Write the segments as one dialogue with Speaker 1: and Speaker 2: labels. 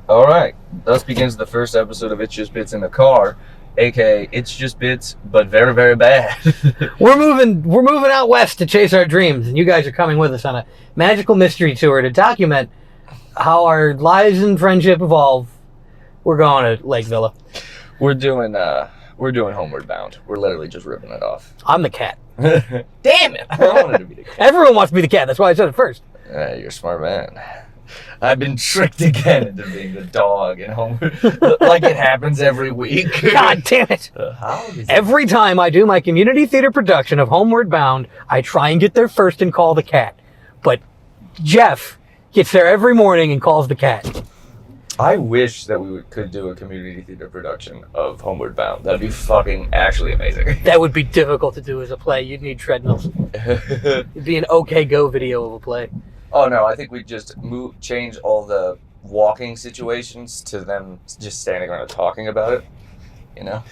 Speaker 1: All right. Thus begins the first episode of It's Just Bits in the Car, aka It's Just Bits, but very, very bad.
Speaker 2: We're moving out west to chase our dreams, and you guys are coming with us on a magical mystery tour to document how our lives and friendship evolve. We're going to Lake Villa.
Speaker 1: We're doing Homeward Bound. We're literally just ripping it off.
Speaker 2: I'm the cat.
Speaker 1: Damn it! I wanted to be the cat.
Speaker 2: Everyone wants to be the cat. That's why I said it first.
Speaker 1: You're a smart man. I've been tricked again into being the dog in Homeward, like it happens every week.
Speaker 2: God damn it! Every time I do my community theater production of Homeward Bound, I try and get there first and call the cat. But Jeff gets there every morning and calls the cat.
Speaker 1: I wish that we could do a community theater production of Homeward Bound. That'd be fucking actually amazing.
Speaker 2: That would be difficult to do as a play. You'd need treadmills. It'd be an OK Go video of a play.
Speaker 1: Oh no, I think we'd just change all the walking situations to them just standing around talking about it. You know?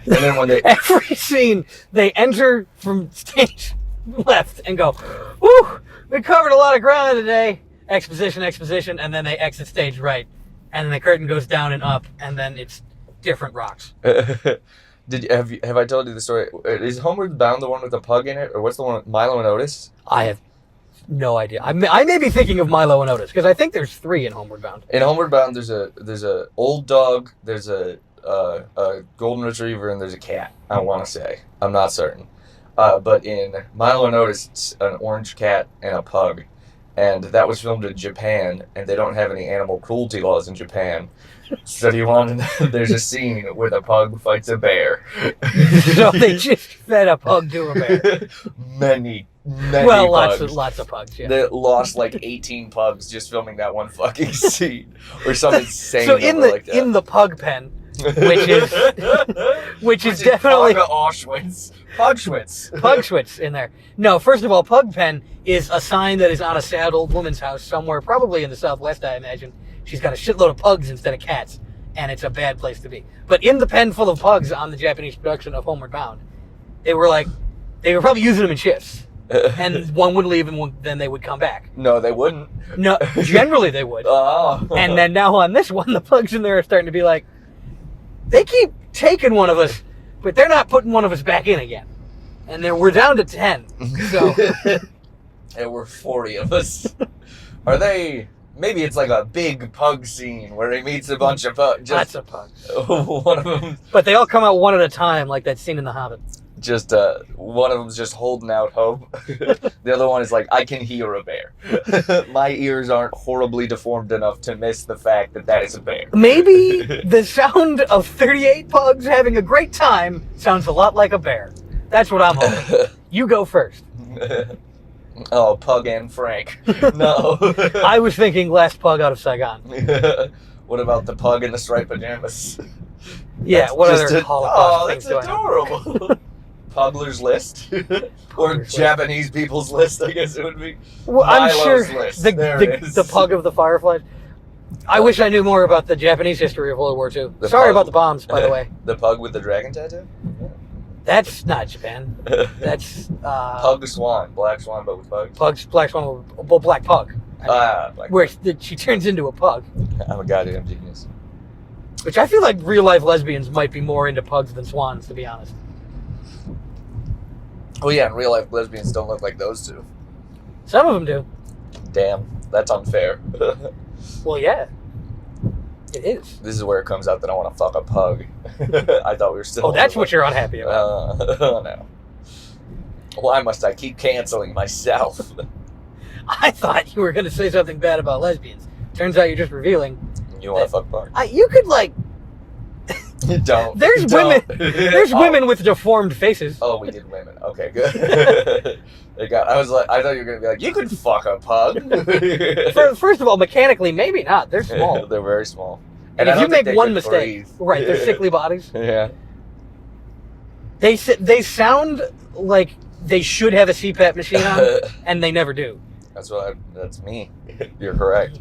Speaker 1: And then when they...
Speaker 2: Every scene, they enter from stage left and go, woo, we covered a lot of ground today. Exposition, and then they exit stage right. And then the curtain goes down and up, and then it's different rocks.
Speaker 1: Have I told you the story? Is Homeward Bound the one with the pug in it, or what's the one with Milo and Otis?
Speaker 2: I have no idea. I may be thinking of Milo and Otis because I think there's 3 in Homeward Bound.
Speaker 1: In Homeward Bound, there's a old dog, there's a golden retriever, and there's a cat. I want to say, I'm not certain, but in Milo and Otis, it's an orange cat and a pug. And that was filmed in Japan, and they don't have any animal cruelty laws in Japan. So there's a scene where the pug fights a bear.
Speaker 2: So they just fed a pug to a bear.
Speaker 1: Many
Speaker 2: pugs.
Speaker 1: Lots
Speaker 2: of pugs, yeah.
Speaker 1: They lost like 18 pugs just filming that one fucking scene. Or some insane
Speaker 2: so
Speaker 1: number like that.
Speaker 2: in the pug pen, which is definitely Pugschwitz in there. No, first of all, pug pen is a sign that is on a sad old woman's house somewhere, probably in the Southwest, I imagine. She's got a shitload of pugs instead of cats, and it's a bad place to be. But in the pen full of pugs on the Japanese production of Homeward Bound, they were probably using them in shifts. And one would leave and then they would come back.
Speaker 1: No, they wouldn't.
Speaker 2: No, generally they would.
Speaker 1: Oh.
Speaker 2: And then now on this one, the pugs in there are starting to be like, they keep taking one of us, but they're not putting one of us back in again. And then we're down to 10. So
Speaker 1: there were 40 of us. Are they... Maybe it's like a big pug scene where he meets a bunch of pugs.
Speaker 2: Lots of pugs.
Speaker 1: One of them...
Speaker 2: But they all come out one at a time, like that scene in The Hobbit.
Speaker 1: Just, one of them's just holding out hope. The other one is like, I can hear a bear. My ears aren't horribly deformed enough to miss the fact that is a bear.
Speaker 2: Maybe the sound of 38 pugs having a great time sounds a lot like a bear. That's what I'm hoping. You go first.
Speaker 1: Oh, Pug and Frank. No.
Speaker 2: I was thinking Last Pug Out of Saigon.
Speaker 1: What about the pug in the striped pajamas?
Speaker 2: Yeah, what other Holocaust things
Speaker 1: do I know? Oh, that's adorable. Pugler's List? Or Japanese People's List, I guess it would be.
Speaker 2: Well, I'm
Speaker 1: Milo's
Speaker 2: sure
Speaker 1: List.
Speaker 2: the pug of the Fireflies. I wish I knew more about the Japanese history of World War II. Sorry about the bombs, by the way.
Speaker 1: The pug with the dragon tattoo?
Speaker 2: That's not Japan. That's...
Speaker 1: Pug Swan. Black Swan, but with pugs?
Speaker 2: Black Swan, well, Black Pug.
Speaker 1: Black
Speaker 2: where she turns into a pug.
Speaker 1: I'm a goddamn genius.
Speaker 2: Which I feel like real-life lesbians might be more into pugs than swans, to be honest.
Speaker 1: Oh yeah, in real life, lesbians don't look like those two.
Speaker 2: Some of them do.
Speaker 1: Damn, that's unfair.
Speaker 2: Well, yeah. It is.
Speaker 1: This is where it comes out that I want to fuck a pug. I thought we were still...
Speaker 2: Oh, that's what you're unhappy about.
Speaker 1: Oh, no. Why must I keep canceling myself?
Speaker 2: I thought you were going to say something bad about lesbians. Turns out you're just revealing...
Speaker 1: You want to fuck pug?
Speaker 2: You could, like...
Speaker 1: Don't.
Speaker 2: There's women with deformed faces.
Speaker 1: Oh, we did women. Okay, good. I thought you were gonna be like, you could fuck a pug.
Speaker 2: First of all, mechanically, maybe not. They're small.
Speaker 1: They're very small.
Speaker 2: And if you make one mistake, right? They're sickly bodies.
Speaker 1: Yeah.
Speaker 2: They sound like they should have a CPAP machine on, and they never do.
Speaker 1: That's me. You're correct.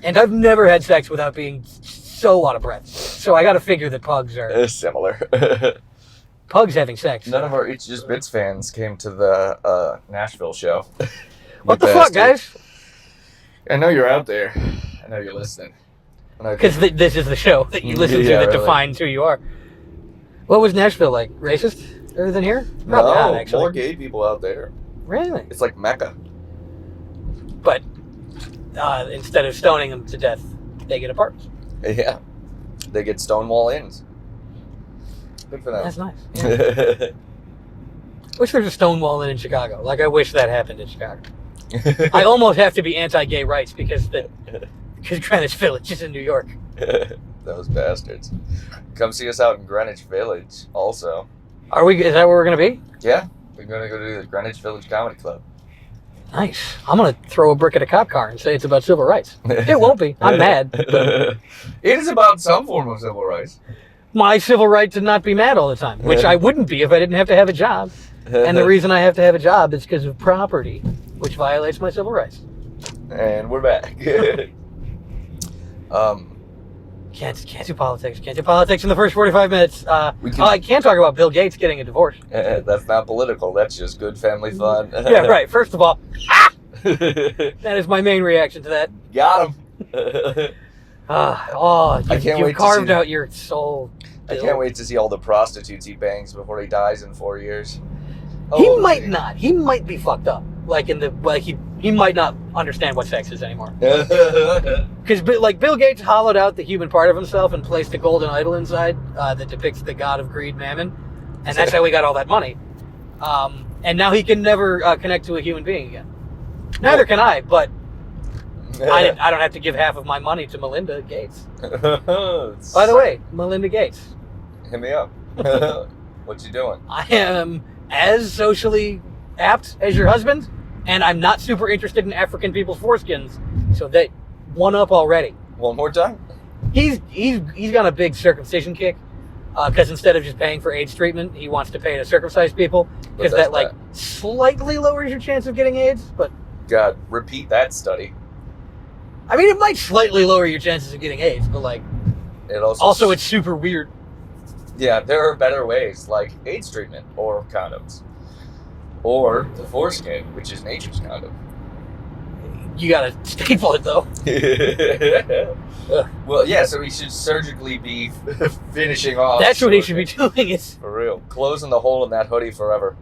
Speaker 2: And I've never had sex without being so out of breath. So I got to figure that pugs are
Speaker 1: similar.
Speaker 2: Pugs having sex.
Speaker 1: None of our It's Just Bits fans came to the Nashville show.
Speaker 2: What the fuck, guys?
Speaker 1: I know you're out there. I know you're listening.
Speaker 2: Because this is the show that you listen to that
Speaker 1: really.
Speaker 2: defines who you are. What was Nashville like? Racist? Other than here? Probably not, actually.
Speaker 1: More gay people out there.
Speaker 2: Really?
Speaker 1: It's like Mecca.
Speaker 2: But instead of stoning them to death, they get apartments.
Speaker 1: Yeah. They get Stonewall inns. Good for them.
Speaker 2: That's nice. Yeah. Wish there was a Stonewall Inn in Chicago. Like, I wish that happened in Chicago. I almost have to be anti-gay rights because Greenwich Village is in New York.
Speaker 1: Those bastards. Come see us out in Greenwich Village also.
Speaker 2: Are we? Is that where we're going to be?
Speaker 1: Yeah. We're going to go to the Greenwich Village Comedy Club.
Speaker 2: Nice. I'm going to throw a brick at a cop car and say it's about civil rights. It won't be. I'm mad. But
Speaker 1: It is about some form of civil rights.
Speaker 2: my civil right to not be mad all the time, which I wouldn't be if I didn't have to have a job. And the reason I have to have a job is because of property, which violates my civil rights.
Speaker 1: And we're back.
Speaker 2: Can't do politics. Can't do politics in the first 45 minutes.
Speaker 1: We can-
Speaker 2: I can't talk about Bill Gates getting a divorce.
Speaker 1: That's not political. That's just good family fun.
Speaker 2: Yeah, right. First of all, that is my main reaction to that.
Speaker 1: Got him.
Speaker 2: You carved out your soul.
Speaker 1: I
Speaker 2: Bill.
Speaker 1: can't wait to see all the prostitutes he bangs before he dies in 4 years.
Speaker 2: He
Speaker 1: Oh,
Speaker 2: might
Speaker 1: gee.
Speaker 2: not. He might be fucked up. He might not understand what sex is anymore. Because Bill Gates hollowed out the human part of himself and placed a golden idol inside that depicts the god of greed, Mammon, and that's how he got all that money. And now he can never connect to a human being again. Neither can I, but I don't have to give half of my money to Melinda Gates. By the way, Melinda Gates,
Speaker 1: hit me up. What you doing?
Speaker 2: I am as socially apt as your husband, and I'm not super interested in African people's foreskins, so that one up already.
Speaker 1: One more time?
Speaker 2: He's got a big circumcision kick, because instead of just paying for AIDS treatment, he wants to pay to circumcise people, because
Speaker 1: that's
Speaker 2: that slightly lowers your chance of getting AIDS. But
Speaker 1: God, repeat that study.
Speaker 2: I mean, it might slightly lower your chances of getting AIDS, but
Speaker 1: It
Speaker 2: also it's super weird.
Speaker 1: Yeah, there are better ways, like AIDS treatment or condoms. Or the foreskin, which is nature's condom.
Speaker 2: You gotta staple it though.
Speaker 1: Well, yeah, so he should surgically be finishing off.
Speaker 2: That's what he should be doing. Is
Speaker 1: For real. Closing the hole in that hoodie forever.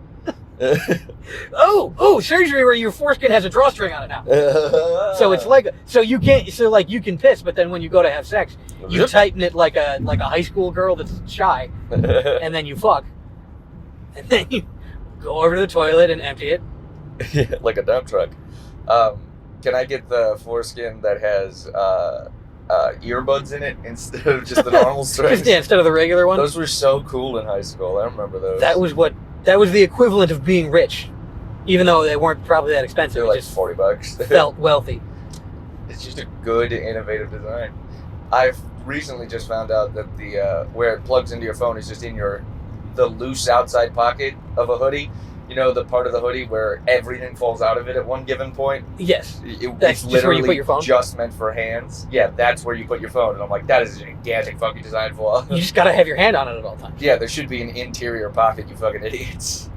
Speaker 2: surgery where your foreskin has a drawstring on it now. So it's you can piss, but then when you go to have sex, you tighten it like a high school girl that's shy, and then you fuck, and then you go over to the toilet and empty it.
Speaker 1: Yeah, like a dump truck. Can I get the foreskin that has earbuds in it instead of just the normal strings?
Speaker 2: Yeah, instead of the regular one.
Speaker 1: Those were so cool in high school. I remember those.
Speaker 2: That was the equivalent of being rich, even though they weren't probably that expensive.
Speaker 1: They're
Speaker 2: It
Speaker 1: like
Speaker 2: just
Speaker 1: $40.
Speaker 2: felt wealthy.
Speaker 1: It's just a good, innovative design. I've recently just found out that the where it plugs into your phone is just in the loose outside pocket of a hoodie. You know, the part of the hoodie where everything falls out of it at one given point?
Speaker 2: Yes.
Speaker 1: It's
Speaker 2: That's just where you put your phone?
Speaker 1: just meant for hands. Yeah, that's where you put your phone. And I'm like, that is a gigantic fucking design flaw.
Speaker 2: You just gotta have your hand on it at all times.
Speaker 1: Yeah, there should be an interior pocket, you fucking idiots.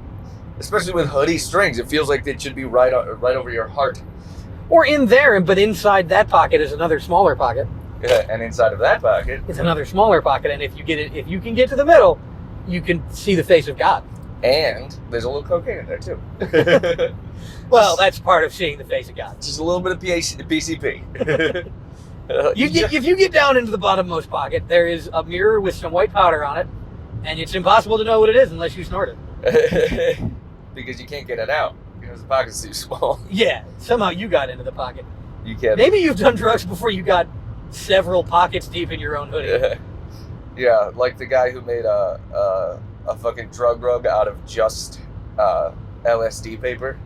Speaker 1: Especially with hoodie strings, it feels like it should be right over your heart.
Speaker 2: Or in there, but inside that pocket is another smaller pocket.
Speaker 1: Yeah, and inside of that pocket,
Speaker 2: It's another smaller pocket, and if you can get to the middle, you can see the face of God.
Speaker 1: and there's a little cocaine in there too.
Speaker 2: Well, that's part of seeing the face of God.
Speaker 1: Just a little bit of PCP.
Speaker 2: If you get down into the bottommost pocket, there is a mirror with some white powder on it, and it's impossible to know what it is unless you snort it.
Speaker 1: Because you can't get it out because the pocket's too small.
Speaker 2: Yeah, somehow you got into the pocket.
Speaker 1: You can't.
Speaker 2: Maybe you've done drugs before you got several pockets deep in your own hoodie.
Speaker 1: Yeah, like the guy who made a fucking drug rug out of just LSD paper.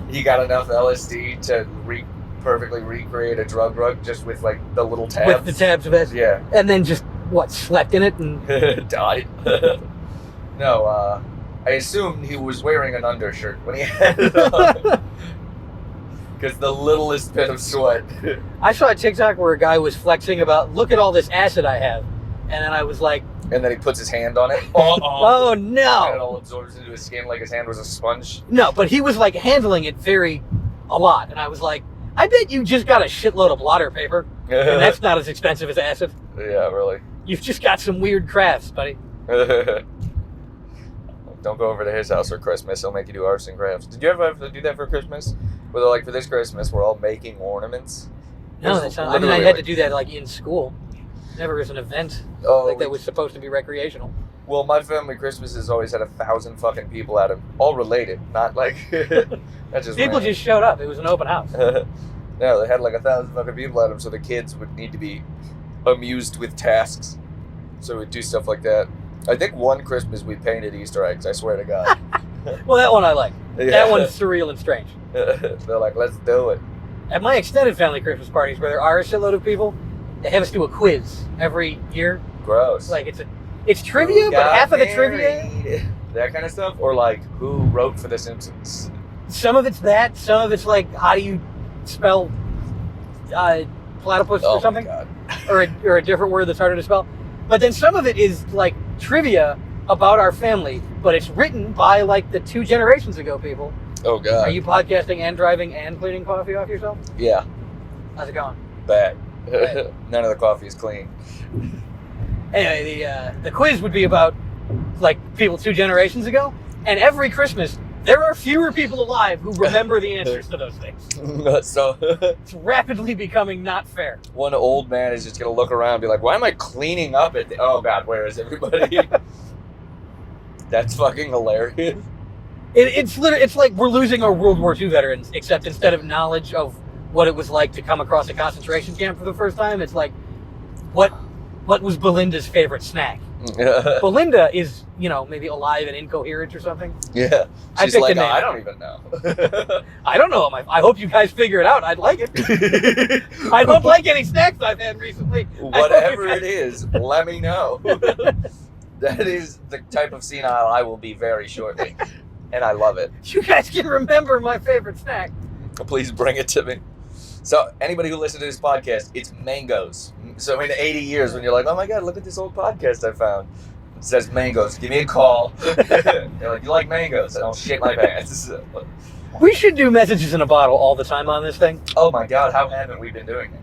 Speaker 1: He got enough LSD to perfectly recreate a drug rug just with like the little tabs.
Speaker 2: With the tabs of it.
Speaker 1: Yeah.
Speaker 2: And then just, slept in it and...
Speaker 1: Died. No, I assumed he was wearing an undershirt when he had it on. Because the littlest bit of sweat.
Speaker 2: I saw a TikTok where a guy was flexing about, look at all this acid I have. And then I was like...
Speaker 1: And then he puts his hand on it.
Speaker 2: Oh,
Speaker 1: And it
Speaker 2: no!
Speaker 1: all absorbs into his skin like his hand was a sponge.
Speaker 2: No, but he was like handling it a lot. And I was like, I bet you just got a shitload of blotter paper And that's not as expensive as acid.
Speaker 1: Yeah, really.
Speaker 2: You've just got some weird crafts, buddy.
Speaker 1: Don't go over to his house for Christmas. He'll make you do arts and crafts. Did you ever have to do that for Christmas? Where they're like, for this Christmas, we're all making ornaments?
Speaker 2: No, that's not. I mean, I had to do that like in school. Never as an event.
Speaker 1: Oh,
Speaker 2: That was supposed to be recreational.
Speaker 1: well, my family Christmas has always had 1,000 fucking people at them, all related, not like that's just
Speaker 2: People
Speaker 1: random.
Speaker 2: just showed up. It was an open house.
Speaker 1: No, they had like 1,000 fucking people at them, so the kids would need to be amused with tasks. So we'd do stuff like that. I think one Christmas we painted Easter eggs. I swear to God.
Speaker 2: Well, that one I like.
Speaker 1: Yeah.
Speaker 2: That one's surreal and strange.
Speaker 1: They're like, let's do it.
Speaker 2: At my extended family Christmas parties, where there are a shitload of people, they have us do a quiz every year.
Speaker 1: Gross.
Speaker 2: Like it's trivia,
Speaker 1: Who
Speaker 2: but
Speaker 1: got
Speaker 2: half of the trivia.
Speaker 1: married? That kind of stuff, or like who wrote for The Simpsons?
Speaker 2: Some of it's that. Some of it's like how do you spell platypus
Speaker 1: Oh
Speaker 2: or something,
Speaker 1: my God.
Speaker 2: or a different word that's harder to spell. But then some of it is like trivia about our family, but it's written by like the 2 generations ago people.
Speaker 1: Oh God.
Speaker 2: Are you podcasting and driving and cleaning coffee off yourself?
Speaker 1: Yeah,
Speaker 2: How's it going?
Speaker 1: bad.
Speaker 2: Bad.
Speaker 1: None of the coffee is clean.
Speaker 2: Anyway, the quiz would be about like people 2 generations ago, and every Christmas there are fewer people alive who remember the answers to those things.
Speaker 1: So
Speaker 2: It's rapidly becoming not fair.
Speaker 1: one old man is just gonna look around and be like, "Why am I cleaning up at? Oh God, where is everybody?" That's fucking hilarious.
Speaker 2: It's like we're losing our World War II veterans, except instead of knowledge of what it was like to come across a concentration camp for the first time, it's like, what was Belinda's favorite snack? Belinda is, maybe alive and incoherent or something.
Speaker 1: Yeah,
Speaker 2: I
Speaker 1: she's
Speaker 2: picked
Speaker 1: like,
Speaker 2: a name.
Speaker 1: I don't even know.
Speaker 2: I don't know. I hope you guys figure it out. I'd like it. I don't like any snacks I've had recently.
Speaker 1: Whatever it is, let me know. That is the type of senile I will be very shortly, and I love it.
Speaker 2: You guys can remember my favorite snack.
Speaker 1: Please bring it to me. So anybody who listens to this podcast, it's mangoes. So in 80 years, when you're like, oh my God, look at this old podcast I found. It says mangoes. Give me a call. They're like, you like mangoes? And I'll shit my pants.
Speaker 2: We should do messages in a bottle all the time on this thing.
Speaker 1: Oh my God, how haven't we been doing it?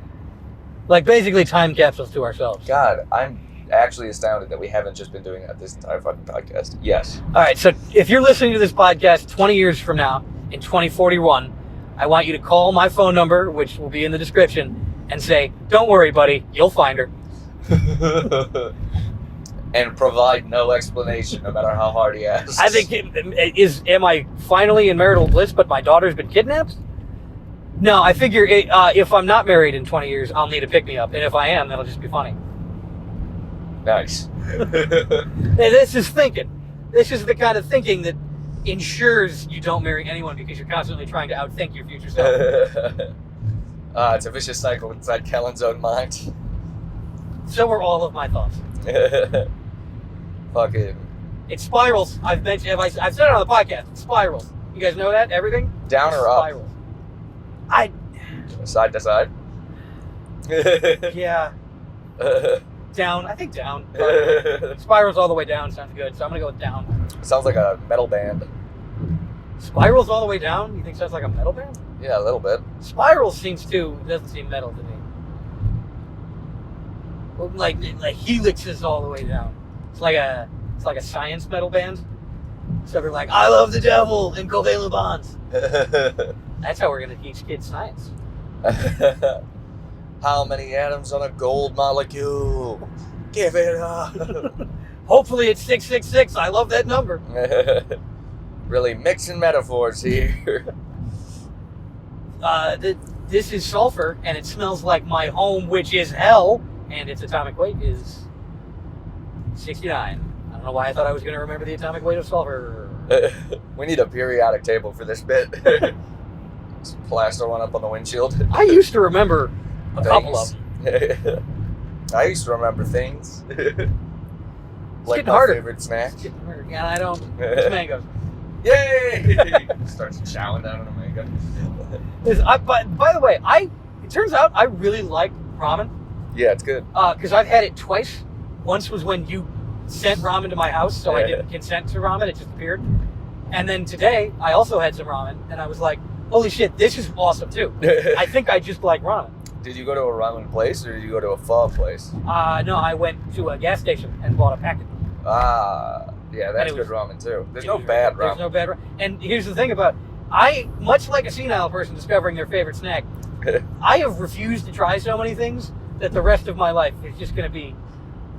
Speaker 2: Like basically time capsules to ourselves.
Speaker 1: God, I'm actually astounded that we haven't just been doing that this entire fucking podcast. Yes.
Speaker 2: All right, so if you're listening to this podcast 20 years from now, in 2041, I want you to call my phone number, which will be in the description, and say, don't worry, buddy, you'll find her.
Speaker 1: And provide no explanation, no matter how hard he asks.
Speaker 2: I think, am I finally in marital bliss, but my daughter's been kidnapped? No, I figure if I'm not married in 20 years, I'll need a pick-me-up. And if I am, that'll just be funny.
Speaker 1: Nice.
Speaker 2: This is thinking. This is the kind of thinking that ensures you don't marry anyone because you're constantly trying to outthink your future self.
Speaker 1: It's a vicious cycle inside Kellen's own mind.
Speaker 2: So are all of my thoughts.
Speaker 1: Fucking
Speaker 2: It spirals. I've said it on the podcast. It spirals. You guys know that? Everything?
Speaker 1: down or up?
Speaker 2: Spirals.
Speaker 1: Side to side?
Speaker 2: Yeah. Down. I think down. Spirals all the way down sounds good, so I'm going to go with down.
Speaker 1: Sounds like a metal band.
Speaker 2: Spirals all the way down? You think sounds like a metal band?
Speaker 1: Yeah, a little bit.
Speaker 2: Spirals doesn't seem metal to me. Well, like helixes all the way down. It's like a science metal band. So they're like, I love the devil and covalent bonds. That's how we're going to teach kids science.
Speaker 1: How many atoms on a gold molecule? Give it up.
Speaker 2: Hopefully it's 666. I love that number.
Speaker 1: Really mixing metaphors here.
Speaker 2: This is sulfur, and it smells like my home, which is hell, and its atomic weight is 69. I don't know why I thought I was going to remember the atomic weight of sulfur.
Speaker 1: We need a periodic table for this bit. Just plaster one up on the windshield.
Speaker 2: I used to remember a couple of them.
Speaker 1: I used to remember things. Like
Speaker 2: getting
Speaker 1: my
Speaker 2: harder.
Speaker 1: favorite snack.
Speaker 2: And I don't. It's mangoes.
Speaker 1: Yay! Starts chowing down on a mango.
Speaker 2: By the way, it turns out I really like ramen.
Speaker 1: Yeah, it's good.
Speaker 2: Because I've had it twice. Once was when you sent ramen to my house, so I didn't consent to ramen. It just appeared. And then today, I also had some ramen, and I was like, holy shit, this is awesome too. I think I just like ramen.
Speaker 1: Did you go to a ramen place or did you go to a pho place?
Speaker 2: No, I went to a gas station and bought a packet.
Speaker 1: Yeah, that's
Speaker 2: it
Speaker 1: good
Speaker 2: was-
Speaker 1: ramen too. There's
Speaker 2: It
Speaker 1: no
Speaker 2: was
Speaker 1: bad
Speaker 2: There's
Speaker 1: ramen.
Speaker 2: no bad ramen. And here's the thing about much like a senile person discovering their favorite snack, I have refused to try so many things that the rest of my life is just going to be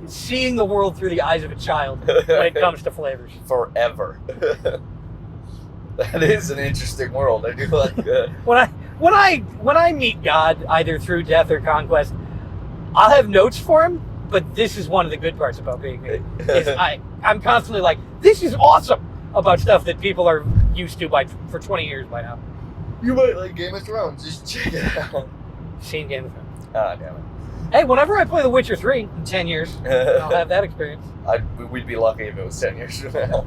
Speaker 2: seeing the world through the eyes of a child when it comes to flavors.
Speaker 1: Forever. That is an interesting world. I do like that.
Speaker 2: When I meet God, either through death or conquest, I'll have notes for him. But this is one of the good parts about being me. Is I'm constantly like, this is awesome about stuff that people are used to for 20 years by now.
Speaker 1: You might like Game of Thrones. Just check it out.
Speaker 2: Seen Game of Thrones.
Speaker 1: Ah, damn it.
Speaker 2: Hey, whenever I play The Witcher 3 in 10 years, I'll have that experience.
Speaker 1: We'd be lucky if it was 10 years from now.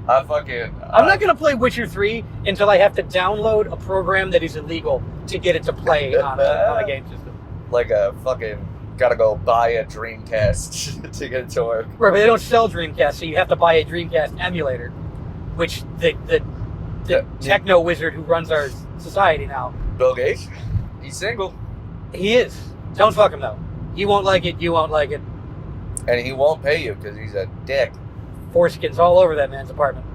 Speaker 2: I'm not going to play Witcher 3 until I have to download a program that is illegal to get it to play on a game system.
Speaker 1: Like a fucking gotta go buy a Dreamcast to get it to work.
Speaker 2: Right, but they don't sell Dreamcast, so you have to buy a Dreamcast emulator, which the techno wizard who runs our society now,
Speaker 1: Bill Gates, he's single,
Speaker 2: he is. Don't fuck him though. He won't like it. You won't like it.
Speaker 1: and he won't pay you because he's a dick.
Speaker 2: Foreskins all over that man's apartment.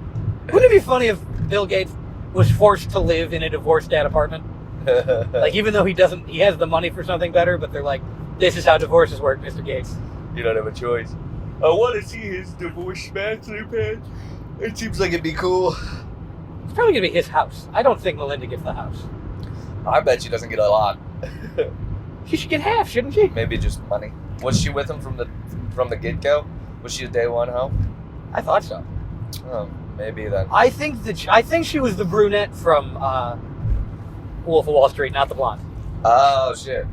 Speaker 2: Wouldn't it be funny if Bill Gates was forced to live in a divorced dad apartment? Like, even though he has the money for something better, but they're like, this is how divorces work, Mr. Gates.
Speaker 1: You don't have a choice. I want to see his divorce master pad. It seems like it'd be cool.
Speaker 2: It's probably gonna be his house. I don't think Melinda gets the house.
Speaker 1: I bet she doesn't get a lot.
Speaker 2: She should get half, shouldn't she?
Speaker 1: Maybe just money. Was she with him from the get-go? Was she a day one home?
Speaker 2: I thought so.
Speaker 1: Oh, maybe then.
Speaker 2: I think she was the brunette from Wolf of Wall Street, not the blonde.
Speaker 1: Oh shit!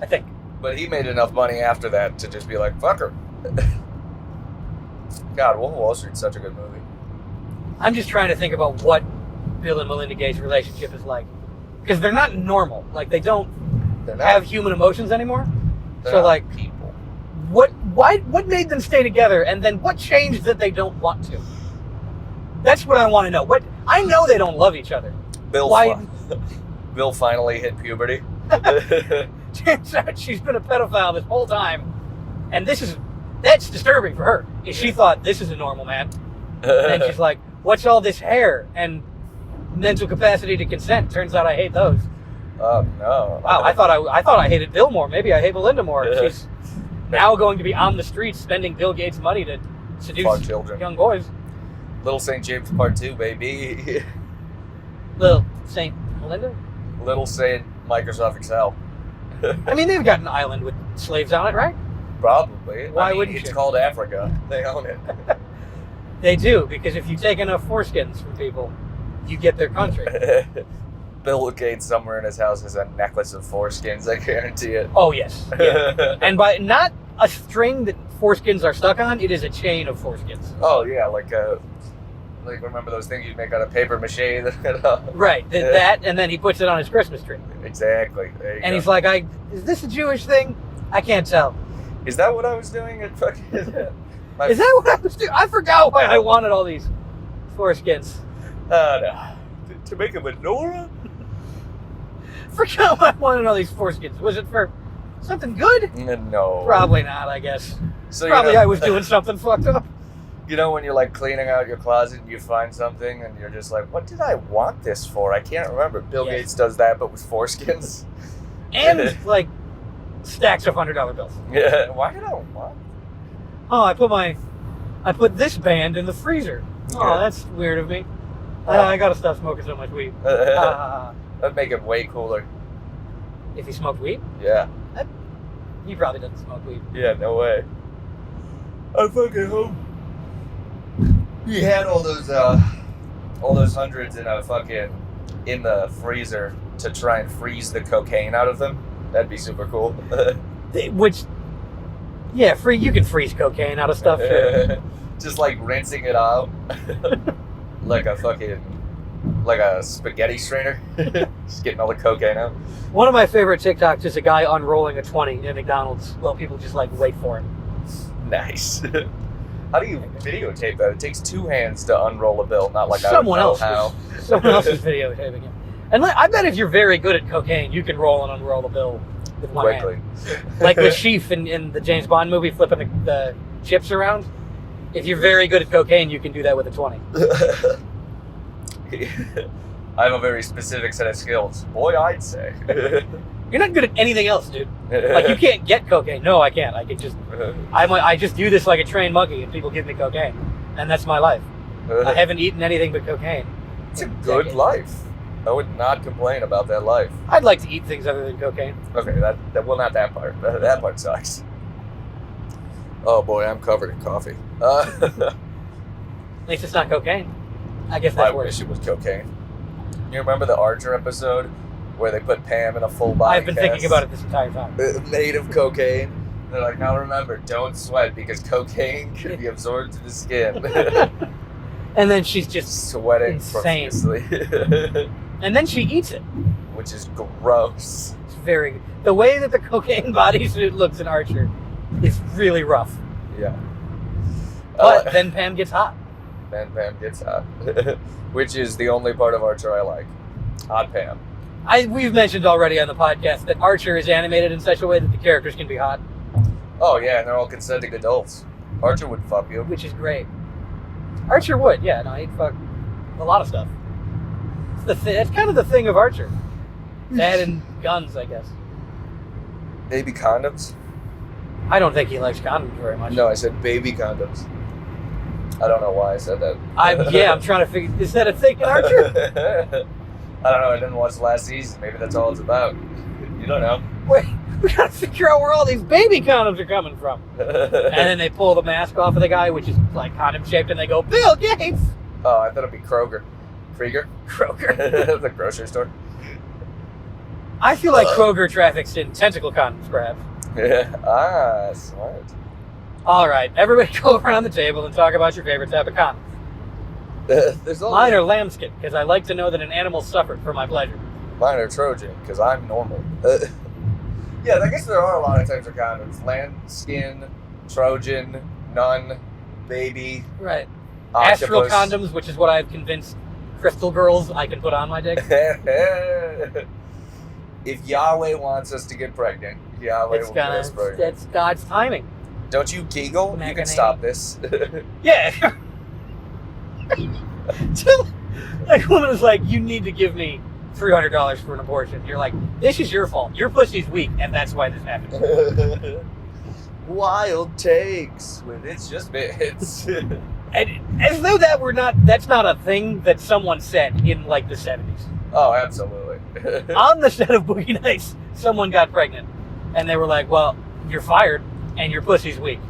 Speaker 2: I think.
Speaker 1: But he made enough money after that to just be like, fuck her. God, Wolf of Wall Street's such a good movie.
Speaker 2: I'm just trying to think about what Bill and Melinda Gates' relationship is like, because they're not normal. Like, they don't
Speaker 1: They're not,
Speaker 2: have human emotions anymore.
Speaker 1: they're
Speaker 2: So,
Speaker 1: not
Speaker 2: like,
Speaker 1: people.
Speaker 2: what made them stay together, and then what changed that they don't want to? That's what I want to know. I know they don't love each other.
Speaker 1: Bill,
Speaker 2: Why?
Speaker 1: Bill finally hit puberty.
Speaker 2: Turns out she's been a pedophile this whole time, and that's disturbing for her. Is she thought this is a normal man, and then she's like, "What's all this hair and mental capacity to consent?" Turns out I hate those.
Speaker 1: Oh no!
Speaker 2: Wow, I thought I hated Bill more. Maybe I hate Melinda more. She's now going to be on the streets spending Bill Gates' money to
Speaker 1: Fuck
Speaker 2: seduce
Speaker 1: children.
Speaker 2: young boys.
Speaker 1: Little St. James Part 2, baby.
Speaker 2: Little Saint Melinda.
Speaker 1: Little St. Microsoft Excel.
Speaker 2: I mean, they've got an island with slaves on it, right?
Speaker 1: Probably.
Speaker 2: Why
Speaker 1: I mean,
Speaker 2: wouldn't
Speaker 1: it's
Speaker 2: you?
Speaker 1: called Africa. They own it.
Speaker 2: They do, because if you take enough foreskins from people, you get their country.
Speaker 1: Bill Gates somewhere in his house has a necklace of foreskins, I guarantee it.
Speaker 2: Oh, yes. Yeah. And by not a string that foreskins are stuck on, it is a chain of foreskins.
Speaker 1: Oh yeah, like remember those things you make out of paper mache?
Speaker 2: Right, that, and then he puts it on his Christmas tree.
Speaker 1: Exactly. There you
Speaker 2: And
Speaker 1: go.
Speaker 2: he's like, is this a Jewish thing? I can't tell.
Speaker 1: Is that what I was doing at fucking?
Speaker 2: Is that what I was doing? I forgot why I wanted all these foreskins.
Speaker 1: No. To make a menorah?
Speaker 2: Forgot why I wanted all these foreskins. Was it for something good?
Speaker 1: No.
Speaker 2: Probably not, I guess.
Speaker 1: So
Speaker 2: Probably I was doing something fucked up.
Speaker 1: You know when you're like cleaning out your closet and you find something and you're just like, what did I want this for? I can't remember. Bill
Speaker 2: Yes.
Speaker 1: Gates does that, but with foreskins.
Speaker 2: And, like, stacks of $100 bills.
Speaker 1: Yeah. Why did I want?
Speaker 2: Oh, I put this band in the freezer. Oh,
Speaker 1: Yeah.
Speaker 2: that's weird of me.
Speaker 1: Oh.
Speaker 2: I gotta stop smoking so much weed.
Speaker 1: That'd make it way cooler.
Speaker 2: If he smoked weed,
Speaker 1: Yeah.
Speaker 2: he probably doesn't smoke weed.
Speaker 1: Yeah. No way. I fucking hope he had all those hundreds in the freezer to try and freeze the cocaine out of them. That'd be super cool.
Speaker 2: Which, yeah, you can freeze cocaine out of stuff. Sure.
Speaker 1: Just like rinsing it out like a spaghetti strainer. Just getting all the cocaine out.
Speaker 2: One of my favorite TikToks is a guy unrolling a 20 at McDonald's while people just like wait for him.
Speaker 1: Nice. How do you videotape that? It takes two hands to unroll a bill, not like
Speaker 2: Someone
Speaker 1: I
Speaker 2: else
Speaker 1: don't know
Speaker 2: Someone else is videotaping him. And I bet if you're very good at cocaine, you can roll and unroll the bill with one
Speaker 1: Quickly.
Speaker 2: hand. Like with Sheaf in the James Bond movie, flipping the chips around. If you're very good at cocaine, you can do that with a 20.
Speaker 1: I have a very specific set of skills. Boy, I'd say.
Speaker 2: You're not good at anything else, dude. Like, you can't get cocaine. No, I can't. I can just... I just do this like a trained monkey, and people give me cocaine. And that's my life. I haven't eaten anything but cocaine.
Speaker 1: It's a good life. I would not complain about that life.
Speaker 2: I'd like to eat things other than cocaine.
Speaker 1: Okay, well, not that part. That part sucks. Oh boy, I'm covered in coffee.
Speaker 2: At least it's not cocaine. I guess that's
Speaker 1: I
Speaker 2: worse.
Speaker 1: wish it was cocaine. You remember the Archer episode where they put Pam in a full body
Speaker 2: I've been thinking about it this entire time.
Speaker 1: made of cocaine? They're like, now remember, don't sweat because cocaine can be absorbed to the skin.
Speaker 2: And then she's just
Speaker 1: Sweating
Speaker 2: insane.
Speaker 1: profusely.
Speaker 2: And then she eats it.
Speaker 1: Which is gross.
Speaker 2: It's very good. The way that the cocaine bodysuit looks in Archer is really rough.
Speaker 1: Yeah.
Speaker 2: But then Pam gets hot.
Speaker 1: Then Pam gets hot. Which is the only part of Archer I like. Hot Pam.
Speaker 2: We've mentioned already on the podcast that Archer is animated in such a way that the characters can be hot,
Speaker 1: Oh yeah, and they're all consenting adults. Archer would fuck you.
Speaker 2: which is great. Archer would, yeah. No, he'd fuck a lot of stuff. That's kind of the thing of Archer. That and guns, I guess.
Speaker 1: Baby condoms?
Speaker 2: I don't think he likes condoms very much.
Speaker 1: No, I said baby condoms. I don't know why I said that.
Speaker 2: I'm trying to figure. Is that a thing in Archer?
Speaker 1: I don't know. I didn't watch the last season. Maybe that's all it's about. You don't know.
Speaker 2: Wait, we gotta figure out where all these baby condoms are coming from. And then they pull the mask off of the guy, which is like condom shaped, and they go, Bill Gates!
Speaker 1: Oh, I thought it'd be Kroger. Krieger?
Speaker 2: Kroger.
Speaker 1: The grocery store.
Speaker 2: I feel like Kroger traffics in tentacle condoms, perhaps.
Speaker 1: Ah, smart.
Speaker 2: All right, everybody go around the table and talk about your favorite type of condom.
Speaker 1: There's all
Speaker 2: Mine are lambskin, because I like to know that an animal suffered for my pleasure.
Speaker 1: Mine are Trojan, because I'm normal. Yeah, I guess there are a lot of types of condoms. Lambskin, Trojan, nun, baby,
Speaker 2: Right. Astral
Speaker 1: octopus.
Speaker 2: condoms, which is what I've convinced crystal girls I can put on my dick.
Speaker 1: If Yahweh wants us to get pregnant, Yahweh will get us pregnant.
Speaker 2: It's God's timing.
Speaker 1: Don't you giggle? You
Speaker 2: Macaroni.
Speaker 1: can stop this.
Speaker 2: Yeah. Like, woman is like, you need to give me $300 for an abortion. You're like, this is your fault. Your pussy's weak, and that's why this happened.
Speaker 1: Wild takes when it's just bits.
Speaker 2: And as though that's not a thing that someone said in like the 70s.
Speaker 1: Oh, absolutely.
Speaker 2: On the set of Boogie Nights, someone got pregnant, and they were like, well, you're fired, and your pussy's weak.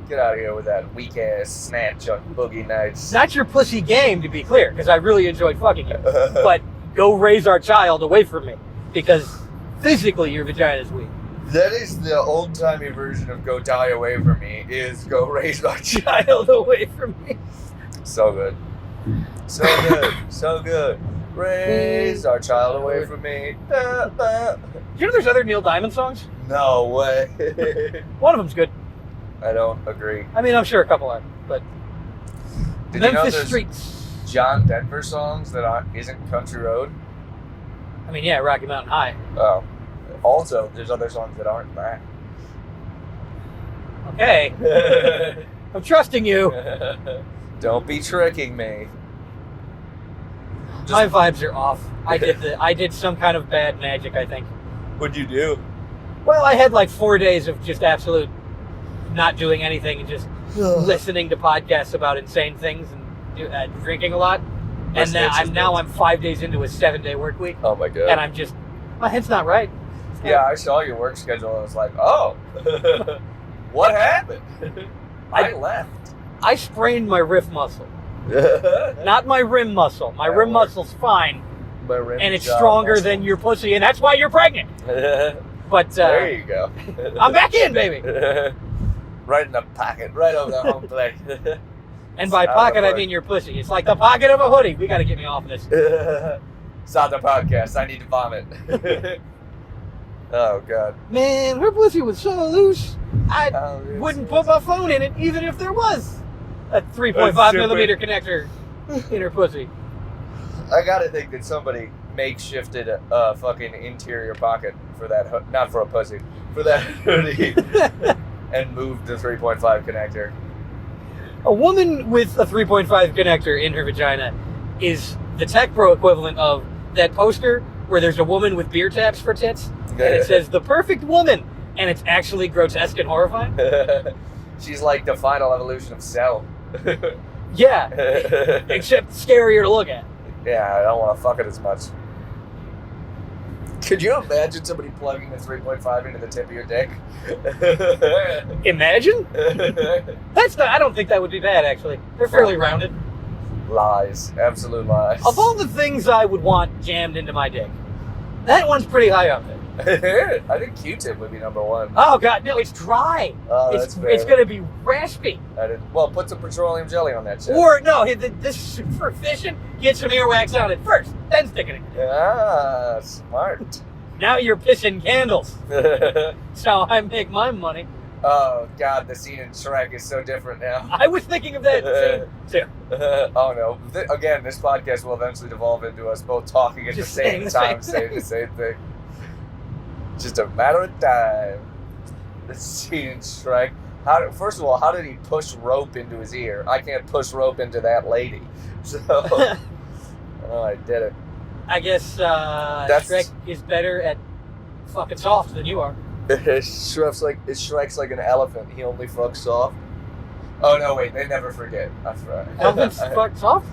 Speaker 1: Get out of here with that weak ass snatch on Boogie Nights.
Speaker 2: Not your pussy game, to be clear, because I really enjoyed fucking you. But go raise our child away from me, because physically your vagina is weak.
Speaker 1: That is the old timey version of "Go Die Away From Me." Is go raise my child.
Speaker 2: Child away from me.
Speaker 1: So good, so good, so good. Raise our child away from me. Da, da.
Speaker 2: You know there's other Neil Diamond songs?
Speaker 1: No way.
Speaker 2: One of them's good.
Speaker 1: I don't agree.
Speaker 2: I mean, I'm sure a couple are, but
Speaker 1: Did you know
Speaker 2: Memphis
Speaker 1: there's
Speaker 2: Streets.
Speaker 1: John Denver songs that isn't Country Road?
Speaker 2: I mean, yeah, Rocky Mountain High.
Speaker 1: Oh. Also, there's other songs that aren't that.
Speaker 2: Okay. I'm trusting you.
Speaker 1: Don't be tricking me.
Speaker 2: My vibes are off. I did some kind of bad magic, I think.
Speaker 1: What'd you do?
Speaker 2: Well, I had like 4 days of just absolute not doing anything and just listening to podcasts about insane things and drinking a lot. And now I'm 5 days into a 7-day work week,
Speaker 1: Oh my god.
Speaker 2: and I'm just my head's not right.
Speaker 1: Yeah, I saw your work schedule and I was like, oh, what happened? I left.
Speaker 2: I sprained my riff muscle, not my rim muscle. My
Speaker 1: That
Speaker 2: rim
Speaker 1: works.
Speaker 2: muscle's fine,
Speaker 1: My rim
Speaker 2: and it's
Speaker 1: job
Speaker 2: stronger
Speaker 1: muscle.
Speaker 2: than your pussy, and that's why you're pregnant. But
Speaker 1: There you go.
Speaker 2: I'm back in, baby.
Speaker 1: Right in the pocket, right over the home plate.
Speaker 2: And by
Speaker 1: Out of
Speaker 2: pocket, I
Speaker 1: work.
Speaker 2: mean your pussy. It's like the pocket of a hoodie. We got to get me off this.
Speaker 1: Stop the podcast. I need to vomit. Oh god.
Speaker 2: Man, her pussy was so loose, I
Speaker 1: Oh, it's-
Speaker 2: wouldn't put my phone in it, even if there was a 3.5
Speaker 1: That's
Speaker 2: millimeter connector in her pussy.
Speaker 1: I gotta think that somebody makeshifted a fucking interior pocket for that, not for a pussy, for that hoodie, and moved the 3.5 connector.
Speaker 2: A woman with a 3.5 connector in her vagina is the Tech Pro equivalent of that poster where there's a woman with beer taps for tits, and it says, "The perfect woman," and it's actually grotesque and horrifying.
Speaker 1: She's like the final evolution of Cell.
Speaker 2: Yeah, except scarier to look at.
Speaker 1: Yeah, I don't want to fuck it as much. Could you imagine somebody plugging the 3.5 into the tip of your dick?
Speaker 2: Imagine? That's not. I don't think that would be bad, actually. They're fairly rounded.
Speaker 1: Lies. Absolute lies.
Speaker 2: Of all the things I would want jammed into my dick, that one's pretty high up there.
Speaker 1: I think Q-tip would be number one.
Speaker 2: Oh, God, no, it's dry.
Speaker 1: Oh, that's fair.
Speaker 2: It's going to be raspy.
Speaker 1: Well, put some petroleum jelly on that shit.
Speaker 2: Or, no, this is super efficient. Get some earwax on it first, then stick it in.
Speaker 1: Ah, smart.
Speaker 2: Now you're pissing candles. That's how I make my money.
Speaker 1: Oh, God, the scene in Shrek is so different now.
Speaker 2: I was thinking of that scene, too.
Speaker 1: Oh, no. Again, this podcast will eventually devolve into us both talking at
Speaker 2: Just
Speaker 1: the same time, saying the same thing. Just a matter of time. The scene in Shrek. First of all, how did he push rope into his ear? I can't push rope into that lady. So, oh, I did it.
Speaker 2: I guess Shrek is better at fucking soft than you are.
Speaker 1: Shrek's like an elephant. He only fucks soft. Oh, no, wait. They never forget. That's right.
Speaker 2: Elephants fuck soft?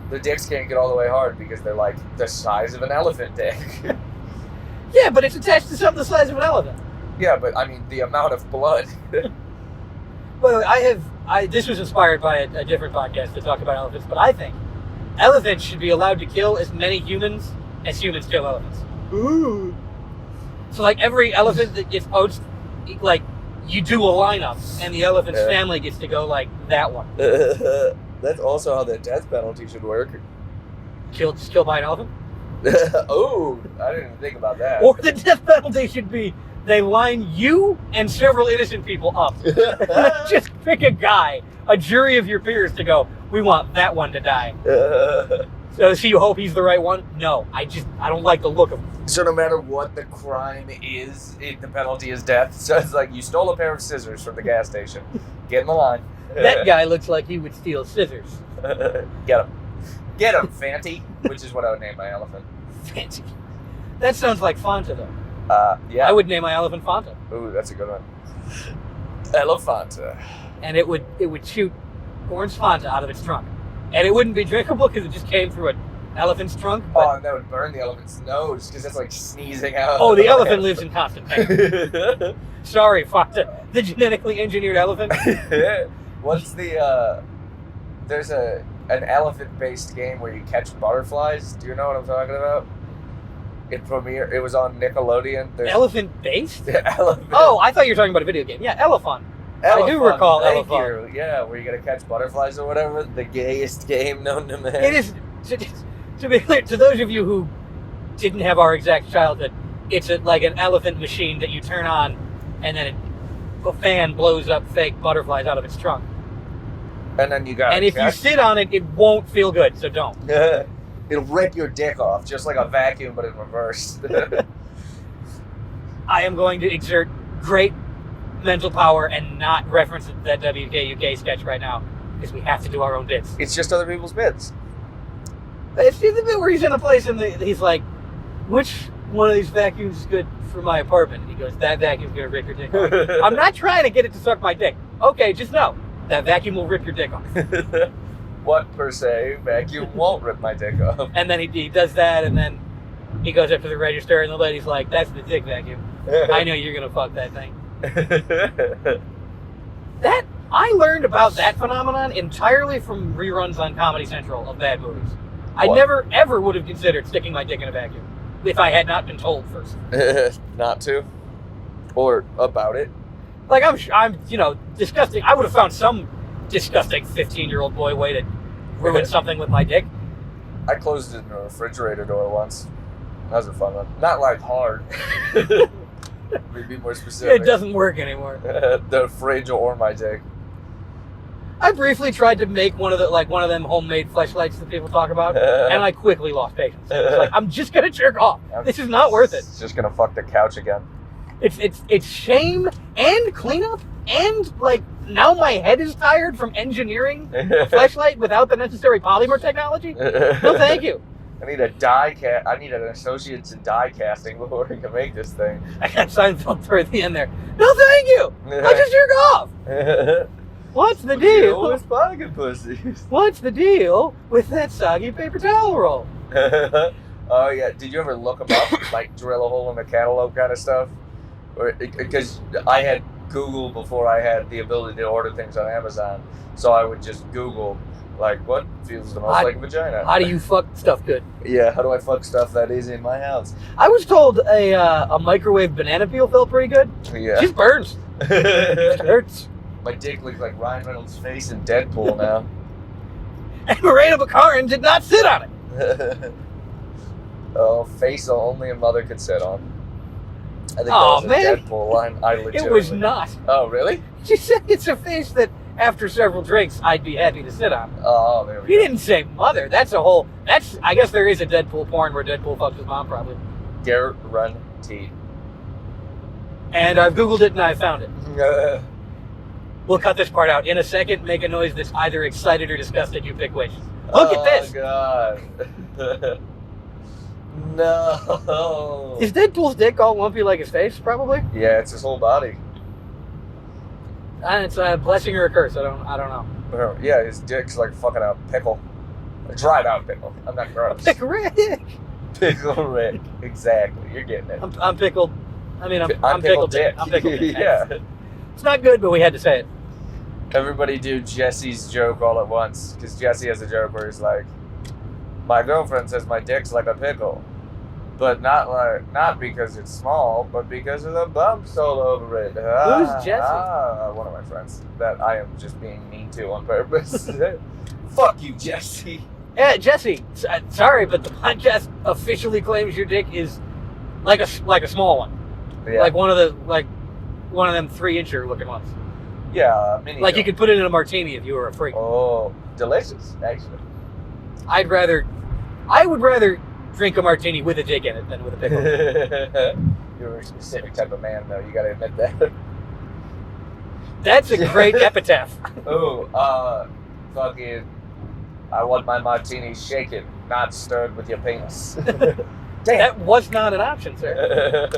Speaker 1: Their dicks can't get all the way hard because they're like the size of an elephant dick.
Speaker 2: Yeah, but it's attached to something the size of an elephant.
Speaker 1: Yeah, but I mean, the amount of blood.
Speaker 2: Well, this was inspired by a different podcast to talk about elephants, but I think elephants should be allowed to kill as many humans as humans kill elephants.
Speaker 1: Ooh.
Speaker 2: So, like, every elephant that gets poached, like, you do a lineup, and the elephant's family gets to go, like, that one.
Speaker 1: That's also how the death penalty should work.
Speaker 2: Just kill by an elephant?
Speaker 1: Oh, I didn't even think about that.
Speaker 2: Or the death penalty should be they line you and several innocent people up. Just pick a guy, a jury of your peers to go, we want that one to die. So you hope he's the right one? No, I don't like the look of him.
Speaker 1: So no matter what the crime is, the penalty is death. So it's like you stole a pair of scissors from the gas station. Get in the line.
Speaker 2: That guy looks like he would steal scissors.
Speaker 1: Get him. Get him, Fanty, which is what I would name my elephant.
Speaker 2: Fancy. That sounds like Fanta, though.
Speaker 1: Yeah.
Speaker 2: I would name my elephant Fanta.
Speaker 1: Ooh, that's a good one. Elephanta.
Speaker 2: And it would shoot orange Fanta out of its trunk. And it wouldn't be drinkable because it just came through an elephant's trunk.
Speaker 1: Oh, and that would burn the elephant's nose because that's like sneezing out.
Speaker 2: Oh, the elephant lives in constant pain. Sorry, Fanta. The genetically engineered elephant.
Speaker 1: What's the, there's an elephant-based game where you catch butterflies. Do you know what I'm talking about? It was on Nickelodeon.
Speaker 2: Elephant-based?
Speaker 1: Elephant.
Speaker 2: Oh, I thought you were talking about a video game. Yeah, Elephant. I do recall
Speaker 1: Thank
Speaker 2: Elephant.
Speaker 1: you. Yeah, where you gotta catch butterflies or whatever. The gayest game known to man.
Speaker 2: It is, to be clear, to those of you who didn't have our exact childhood, it's like an elephant machine that you turn on, and then a fan blows up fake butterflies out of its trunk.
Speaker 1: And then you got.
Speaker 2: And if you sit on it, it won't feel good, so don't.
Speaker 1: It'll rip your dick off, just like a vacuum, but in reverse.
Speaker 2: I am going to exert great mental power and not reference that WKUK sketch right now, because we have to do our own bits.
Speaker 1: It's just other people's bits.
Speaker 2: It's the bit where he's in a place and he's like, which one of these vacuums is good for my apartment? And he goes, that vacuum's going to rip your dick off. I'm not trying to get it to suck my dick. Okay, just know, that vacuum will rip your dick off.
Speaker 1: What, per se, vacuum won't rip my dick off?
Speaker 2: And then he does that, and then he goes up to the register, and the lady's like, that's the dick vacuum. I know you're going to fuck that thing. I learned about that phenomenon entirely from reruns on Comedy Central of bad movies. I never, ever would have considered sticking my dick in a vacuum if I had not been told first.
Speaker 1: Not to? Or about it?
Speaker 2: Like, I'm disgusting. I would have found some disgusting 15-year-old boy way to ruin something with my dick.
Speaker 1: I closed it in a refrigerator door once. That was a fun one. Not like hard. Maybe more specific.
Speaker 2: It doesn't work anymore.
Speaker 1: The fridge or my dick.
Speaker 2: I briefly tried to make one of them homemade fleshlights that people talk about, and I quickly lost patience. It's like, I'm just gonna jerk off. This is not worth it.
Speaker 1: It's just gonna fuck the couch again.
Speaker 2: It's shame and cleanup, and like now my head is tired from engineering a fleshlight without the necessary polymer technology. No, thank you.
Speaker 1: I need a die cast. I need an associate's in die casting before we can make this thing.
Speaker 2: I got Seinfeld toward the end there. No, thank you. I just jerk off. What's the deal? What's the deal with that soggy paper towel roll?
Speaker 1: Oh yeah. Did you ever look them up, like drill a hole in the catalog kind of stuff? Because I had Google before I had the ability to order things on Amazon, so I would just Google like what feels the most like a vagina.
Speaker 2: How do you fuck stuff good?
Speaker 1: Yeah, how do I fuck stuff that is in my house?
Speaker 2: I was told a microwave banana peel felt pretty good.
Speaker 1: Yeah.
Speaker 2: It just burns. It hurts.
Speaker 1: My dick looks like Ryan Reynolds' face in Deadpool now.
Speaker 2: And Morena Baccarin did not sit on it.
Speaker 1: Oh, face only a mother could sit on. I think
Speaker 2: Oh,
Speaker 1: that was
Speaker 2: man.
Speaker 1: a Deadpool line. I legitimately...
Speaker 2: It was not.
Speaker 1: Oh, really?
Speaker 2: She said it's a face that after several drinks I'd be happy to sit on.
Speaker 1: Oh, there we
Speaker 2: He
Speaker 1: go.
Speaker 2: didn't say mother. I guess there is a Deadpool porn where Deadpool fucks his mom probably.
Speaker 1: Guaranteed.
Speaker 2: And I've Googled it and I found it. We'll cut this part out. In a second, make a noise that's either excited or disgusted. You pick which. Look at this.
Speaker 1: Oh, God. No.
Speaker 2: Is Deadpool's dick all lumpy like his face? Probably.
Speaker 1: Yeah, it's his whole body.
Speaker 2: And it's a blessing or a curse. I don't know.
Speaker 1: Yeah, his dick's like fucking a pickle. A dried out pickle. I'm not gross.
Speaker 2: Pick Rick.
Speaker 1: Pickle Rick. Exactly. You're getting it.
Speaker 2: I'm pickled. I mean, I'm
Speaker 1: pickled
Speaker 2: pickled
Speaker 1: dick.
Speaker 2: I'm pickled dick.
Speaker 1: Yeah.
Speaker 2: It's not good, but we had to say it.
Speaker 1: Everybody do Jesse's joke all at once, because Jesse has a joke where he's like, "My girlfriend says my dick's like a pickle, but not because it's small, but because of the bumps all over it."
Speaker 2: Who's Jesse?
Speaker 1: One of my friends that I am just being mean to on purpose. Fuck you, Jesse.
Speaker 2: Yeah, Jesse. Sorry, but the podcast officially claims your dick is like a small one,
Speaker 1: Yeah,
Speaker 2: like one of them 3-incher looking ones.
Speaker 1: yeah, mini.
Speaker 2: Like you could put it in a martini if you were a freak.
Speaker 1: Oh, delicious, actually.
Speaker 2: I would rather drink a martini with a dick in it than with a pickle.
Speaker 1: You're a specific type of man, though. You gotta admit that.
Speaker 2: That's a great epitaph.
Speaker 1: Oh, fucking. I want my martini shaken, not stirred with your penis. Damn.
Speaker 2: That was not an option, sir.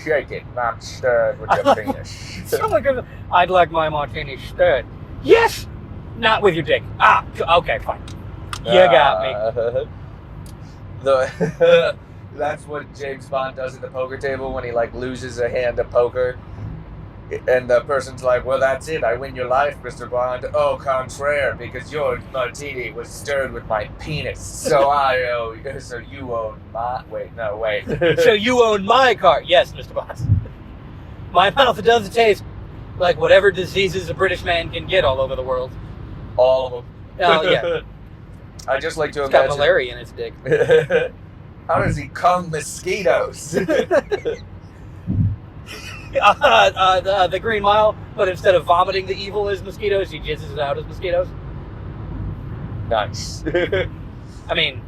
Speaker 1: Shake it, not stirred with your penis.
Speaker 2: Someone could. I'd like my martini stirred. Yes, not with your dick. Ah, okay, fine. You got me.
Speaker 1: That's what James Bond does at the poker table when he like loses a hand of poker, and the person's like, "Well, that's it. I win your life, Mr. Bond." "Au contraire, because your martini was stirred with my penis. So so you own my." Wait.
Speaker 2: So you own my car? Yes, Mr. Boss. My mouth does taste like whatever diseases a British man can get all over the world.
Speaker 1: All of them.
Speaker 2: Oh yeah,
Speaker 1: I just like to
Speaker 2: it's got
Speaker 1: imagine.
Speaker 2: malaria in its dick.
Speaker 1: How does he come mosquitoes?
Speaker 2: The Green Mile, but instead of vomiting the evil as mosquitoes, he jizzes it out as mosquitoes.
Speaker 1: Nice.
Speaker 2: I mean,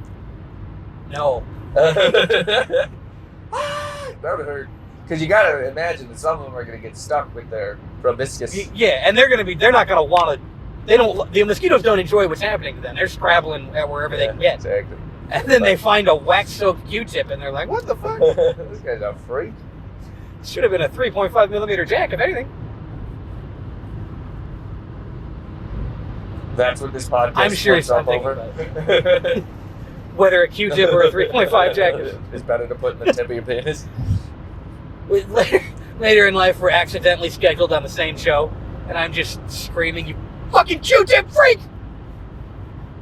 Speaker 2: no.
Speaker 1: That would hurt. Because you gotta imagine that some of them are gonna get stuck with their proboscis.
Speaker 2: Yeah, and they're not gonna want to. The mosquitoes don't enjoy what's happening to them. They're scrabbling at wherever they can get.
Speaker 1: Exactly.
Speaker 2: And then they find a wax-soaked Q-tip, and they're like, "What the fuck?
Speaker 1: This guy's a freak.
Speaker 2: Should have been a 3.5 millimeter jack, if anything."
Speaker 1: That's what this podcast
Speaker 2: I'm sure
Speaker 1: splits up
Speaker 2: something
Speaker 1: over.
Speaker 2: about it. Whether a Q-tip or a 3.5 jack is.
Speaker 1: It's better to put in the tip of your penis.
Speaker 2: Later in life, we're accidentally scheduled on the same show, and I'm just screaming, "You fucking Q-tip freak!"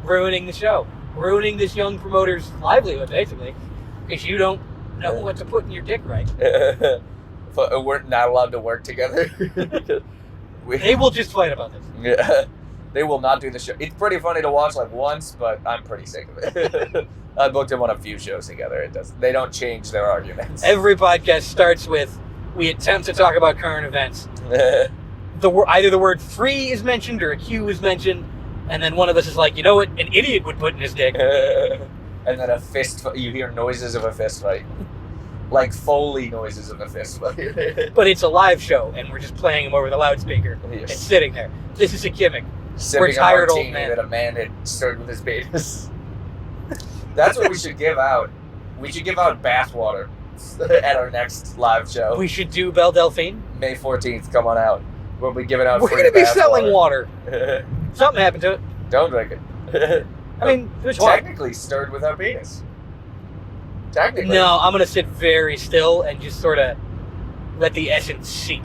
Speaker 2: Ruining the show. Ruining this young promoter's livelihood, basically. Because you don't know what to put in your dick right.
Speaker 1: We're not allowed to work together.
Speaker 2: They will just fight about this.
Speaker 1: Yeah. They will not do the show. It's pretty funny to watch like once, but I'm pretty sick of it. I booked them on a few shows together. They don't change their arguments.
Speaker 2: Every podcast starts with, we attempt to talk about current events. either the word free is mentioned or a Q is mentioned, and then one of us is like, you know what, an idiot would put in his dick.
Speaker 1: And then you hear noises of a fist fight. Like Foley noises of a fist fight.
Speaker 2: But it's a live show, and we're just playing them over the loudspeaker and sitting there. This is a gimmick.
Speaker 1: Sipping
Speaker 2: tired
Speaker 1: a
Speaker 2: old
Speaker 1: martini
Speaker 2: men.
Speaker 1: that a man had stirred with his penis. That's what we should give out. We should give out bathwater at our next live show.
Speaker 2: We should do Belle Delphine.
Speaker 1: May 14th, come on out. We'll be giving out
Speaker 2: We're
Speaker 1: free
Speaker 2: going to be
Speaker 1: bath
Speaker 2: selling water. Something happened to it.
Speaker 1: Don't drink it.
Speaker 2: I mean, there's water.
Speaker 1: Technically stirred with our penis. Technically.
Speaker 2: No, I'm going to sit very still and just sort of let the essence seep.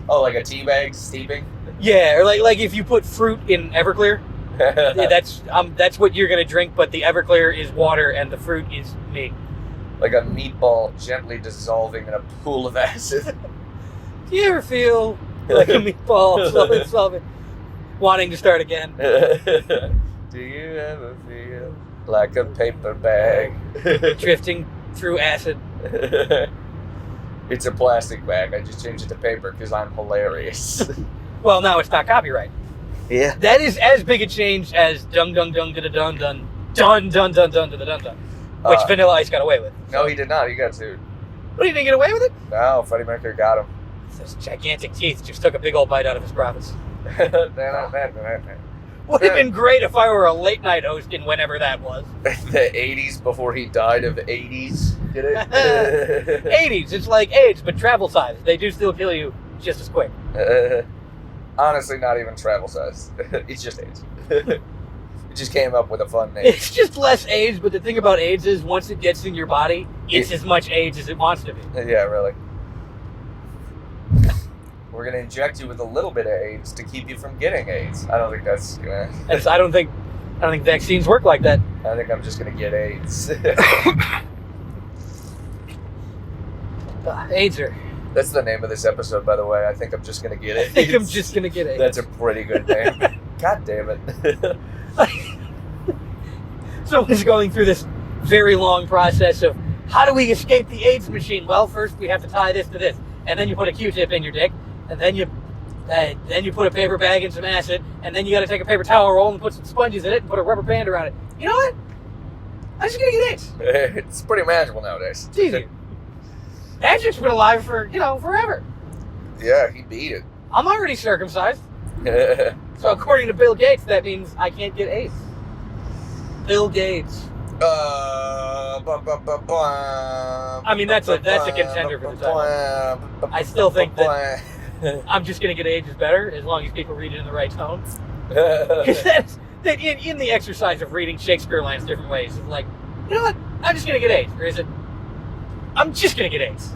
Speaker 1: Oh, like a tea bag steeping?
Speaker 2: Yeah, or like if you put fruit in Everclear, that's what you're going to drink, but the Everclear is water and the fruit is me.
Speaker 1: Like a meatball gently dissolving in a pool of acid.
Speaker 2: Do you ever feel like a meatball slowly, wanting to start again?
Speaker 1: Do you ever feel like a paper bag?
Speaker 2: Drifting through acid.
Speaker 1: It's a plastic bag. I just changed it to paper because I'm hilarious.
Speaker 2: Well, now it's not copyright.
Speaker 1: Yeah.
Speaker 2: That is as big a change as dung dung dung da dun dun dun dun dun dun da dun dun, which Vanilla Ice got away with.
Speaker 1: No, he did not. He got sued.
Speaker 2: What, he didn't get away with it?
Speaker 1: No, Freddie Mercury got him.
Speaker 2: Those gigantic teeth just took a big old bite out of his profits. Would have been great if I were a late night host in whenever that was.
Speaker 1: The 80s before he died of AIDS. Get it?
Speaker 2: 80s, it's like AIDS, but travel size. They do still kill you just as quick.
Speaker 1: Honestly, not even travel size. It's just AIDS. It just came up with a fun name.
Speaker 2: It's just less AIDS, but the thing about AIDS is once it gets in your body, it's as much AIDS as it wants to be.
Speaker 1: Yeah, really. We're going to inject you with a little bit of AIDS to keep you from getting AIDS. I don't think that's going to...
Speaker 2: I don't think vaccines work like that.
Speaker 1: I think I'm just going to get AIDS.
Speaker 2: AIDSer.
Speaker 1: That's the name of this episode, by the way. I think I'm just going to get AIDS.
Speaker 2: I think I'm just going to get AIDS.
Speaker 1: That's a pretty good name. God damn it.
Speaker 2: Someone's going through this very long process of how do we escape the AIDS machine? Well, first we have to tie this to this. And then you put a Q-tip in your dick. And then you put a paper bag in some acid. And then you got to take a paper towel roll and put some sponges in it and put a rubber band around it. You know what? I'm just going to get AIDS.
Speaker 1: It's pretty manageable nowadays.
Speaker 2: It's easy. Patrick's been alive for, forever.
Speaker 1: Yeah, he beat it.
Speaker 2: I'm already circumcised. So according to Bill Gates, that means I can't get AIDS. Bill Gates. I mean, that's a contender for the title. I still think that I'm just going to get AIDS is better as long as people read it in the right tone. Because that in the exercise of reading Shakespeare lines different ways, it's like, you know what? I'm just going to get AIDS. Or is it, I'm just going to get AIDS.